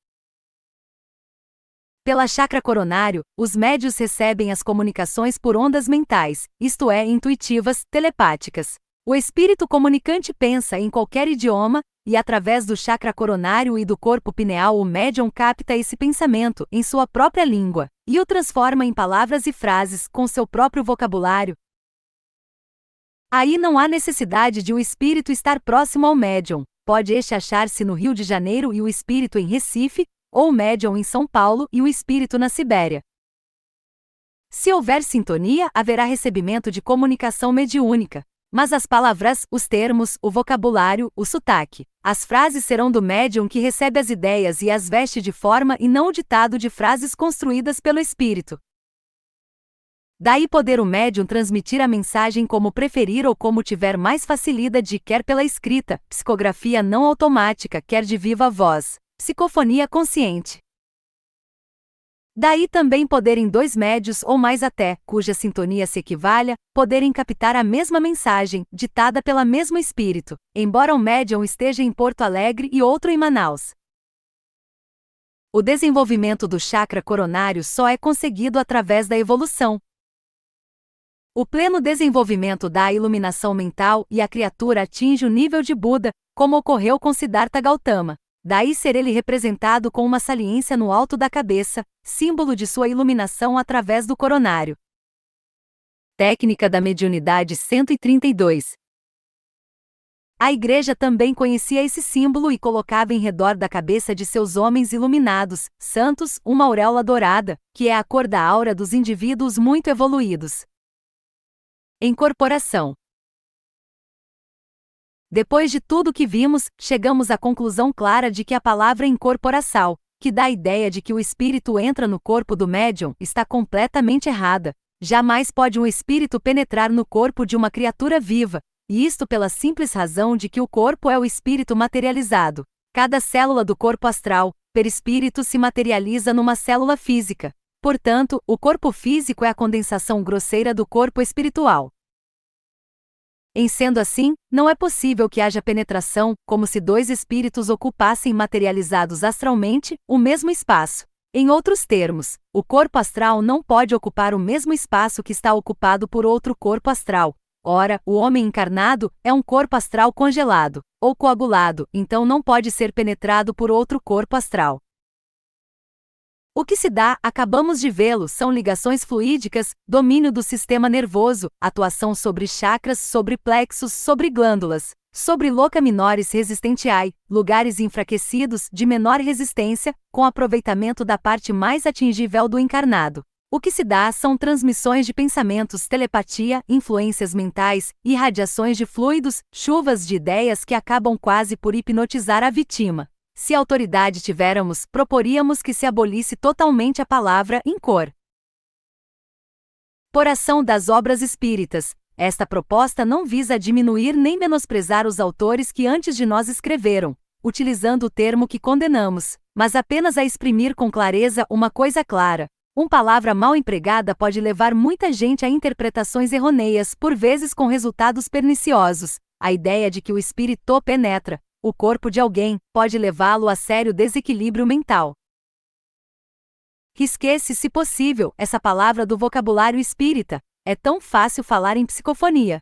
Pela chakra coronário, os médios recebem as comunicações por ondas mentais, isto é, intuitivas, telepáticas. O espírito comunicante pensa em qualquer idioma, e através do chakra coronário e do corpo pineal o médium capta esse pensamento em sua própria língua, e o transforma em palavras e frases com seu próprio vocabulário. Aí não há necessidade de o espírito estar próximo ao médium, pode este achar-se no Rio de Janeiro e o espírito em Recife, ou o médium em São Paulo e o espírito na Sibéria. Se houver sintonia, haverá recebimento de comunicação mediúnica. Mas as palavras, os termos, o vocabulário, o sotaque, as frases serão do médium que recebe as ideias e as veste de forma e não o ditado de frases construídas pelo espírito. Daí poder o médium transmitir a mensagem como preferir ou como tiver mais facilidade, quer pela escrita, psicografia não automática, quer de viva voz, psicofonia consciente. Daí também poderem 2 médios ou mais até, cuja sintonia se equivalha, poderem captar a mesma mensagem, ditada pela mesmo espírito, embora um médium esteja em Porto Alegre e outro em Manaus. O desenvolvimento do chakra coronário só é conseguido através da evolução. O pleno desenvolvimento da iluminação mental e a criatura atinge o nível de Buda, como ocorreu com Siddhartha Gautama. Daí ser ele representado com uma saliência no alto da cabeça, símbolo de sua iluminação através do coronário. Técnica da mediunidade 132. A igreja também conhecia esse símbolo e colocava em redor da cabeça de seus homens iluminados, santos, uma auréola dourada, que é a cor da aura dos indivíduos muito evoluídos. Incorporação. Depois de tudo que vimos, chegamos à conclusão clara de que a palavra incorporação, que dá a ideia de que o espírito entra no corpo do médium, está completamente errada. Jamais pode um espírito penetrar no corpo de uma criatura viva, e isto pela simples razão de que o corpo é o espírito materializado. Cada célula do corpo astral, perispírito, se materializa numa célula física. Portanto, o corpo físico é a condensação grosseira do corpo espiritual. Em sendo assim, não é possível que haja penetração, como se dois espíritos ocupassem materializados astralmente o mesmo espaço. Em outros termos, o corpo astral não pode ocupar o mesmo espaço que está ocupado por outro corpo astral. Ora, o homem encarnado é um corpo astral congelado, ou coagulado, então não pode ser penetrado por outro corpo astral. O que se dá, acabamos de vê-lo, são ligações fluídicas, domínio do sistema nervoso, atuação sobre chakras, sobre plexos, sobre glândulas, sobre loca minores resistentiae, lugares enfraquecidos, de menor resistência, com aproveitamento da parte mais atingível do encarnado. O que se dá são transmissões de pensamentos, telepatia, influências mentais, irradiações de fluidos, chuvas de ideias que acabam quase por hipnotizar a vítima. Se autoridade tivéssemos, proporíamos que se abolisse totalmente a palavra incorporação das obras espíritas. Esta proposta não visa diminuir nem menosprezar os autores que antes de nós escreveram, utilizando o termo que condenamos, mas apenas a exprimir com clareza uma coisa clara. Uma palavra mal empregada pode levar muita gente a interpretações errôneas, por vezes com resultados perniciosos. A ideia de que o espírito penetra o corpo de alguém pode levá-lo a sério desequilíbrio mental. Risque-se, se possível, essa palavra do vocabulário espírita. É tão fácil falar em psicofonia.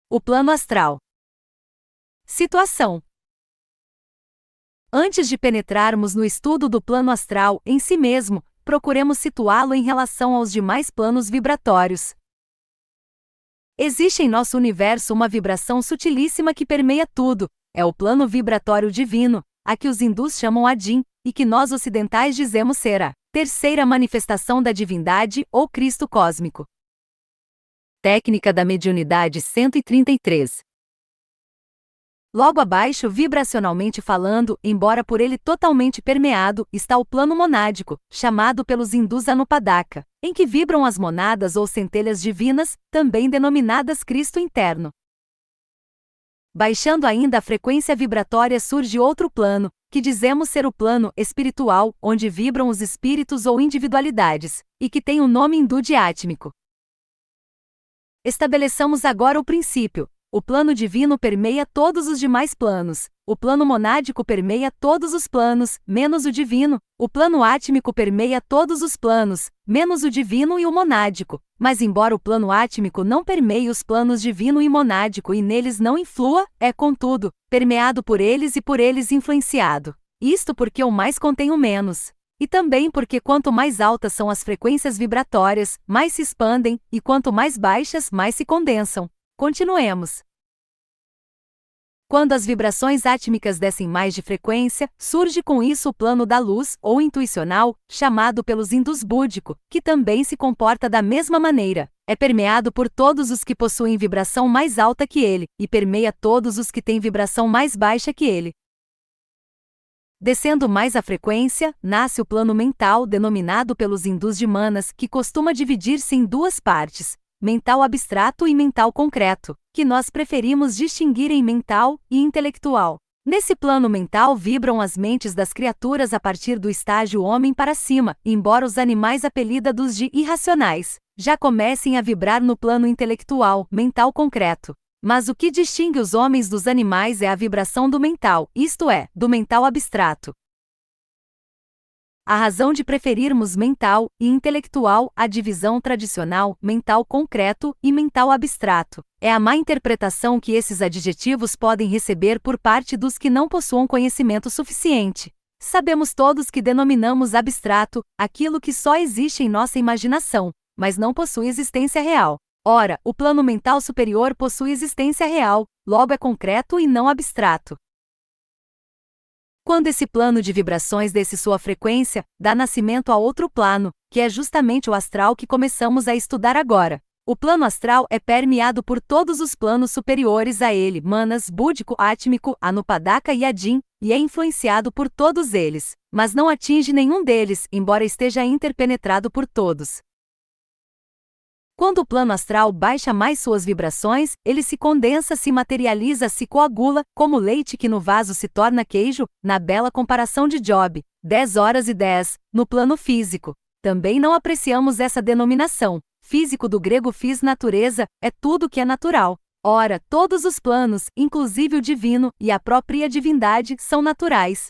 O plano astral. Situação. Antes de penetrarmos no estudo do plano astral em si mesmo, procuremos situá-lo em relação aos demais planos vibratórios. Existe em nosso universo uma vibração sutilíssima que permeia tudo. É o plano vibratório divino, a que os hindus chamam Adin, e que nós ocidentais dizemos ser a terceira manifestação da divindade ou Cristo cósmico. Técnica da mediunidade 133. Logo abaixo, vibracionalmente falando, embora por ele totalmente permeado, está o plano monádico, chamado pelos hindus Anupadaka, em que vibram as monadas ou centelhas divinas, também denominadas Cristo interno. Baixando ainda a frequência vibratória surge outro plano, que dizemos ser o plano espiritual, onde vibram os espíritos ou individualidades, e que tem o nome hindu de átmico. Estabeleçamos agora o princípio. O plano divino permeia todos os demais planos. O plano monádico permeia todos os planos, menos o divino. O plano átmico permeia todos os planos, menos o divino e o monádico. Mas embora o plano átmico não permeie os planos divino e monádico e neles não influa, é, contudo, permeado por eles e por eles influenciado. Isto porque o mais contém o menos. E também porque quanto mais altas são as frequências vibratórias, mais se expandem, e quanto mais baixas, mais se condensam. Continuemos. Quando as vibrações átmicas descem mais de frequência, surge com isso o plano da luz, ou intuicional, chamado pelos hindus búdico, que também se comporta da mesma maneira. É permeado por todos os que possuem vibração mais alta que ele, e permeia todos os que têm vibração mais baixa que ele. Descendo mais a frequência, nasce o plano mental, denominado pelos hindus de manas, que costuma dividir-se em duas partes, mental abstrato e mental concreto, que nós preferimos distinguir em mental e intelectual. Nesse plano mental vibram as mentes das criaturas a partir do estágio homem para cima, embora os animais apelidados de irracionais já comecem a vibrar no plano intelectual, mental concreto. Mas o que distingue os homens dos animais é a vibração do mental, isto é, do mental abstrato. A razão de preferirmos mental e intelectual à divisão tradicional, mental concreto e mental abstrato, é a má interpretação que esses adjetivos podem receber por parte dos que não possuam conhecimento suficiente. Sabemos todos que denominamos abstrato aquilo que só existe em nossa imaginação, mas não possui existência real. Ora, o plano mental superior possui existência real, logo é concreto e não abstrato. Quando esse plano de vibrações desce sua frequência, dá nascimento a outro plano, que é justamente o astral que começamos a estudar agora. O plano astral é permeado por todos os planos superiores a ele, manas, búdico, átmico, anupadaka e adin, e é influenciado por todos eles, mas não atinge nenhum deles, embora esteja interpenetrado por todos. Quando o plano astral baixa mais suas vibrações, ele se condensa, se materializa, se coagula, como leite que no vaso se torna queijo, na bela comparação de Job, 10:10, no plano físico. Também não apreciamos essa denominação. Físico do grego phys, natureza, é tudo que é natural. Ora, todos os planos, inclusive o divino e a própria divindade, são naturais.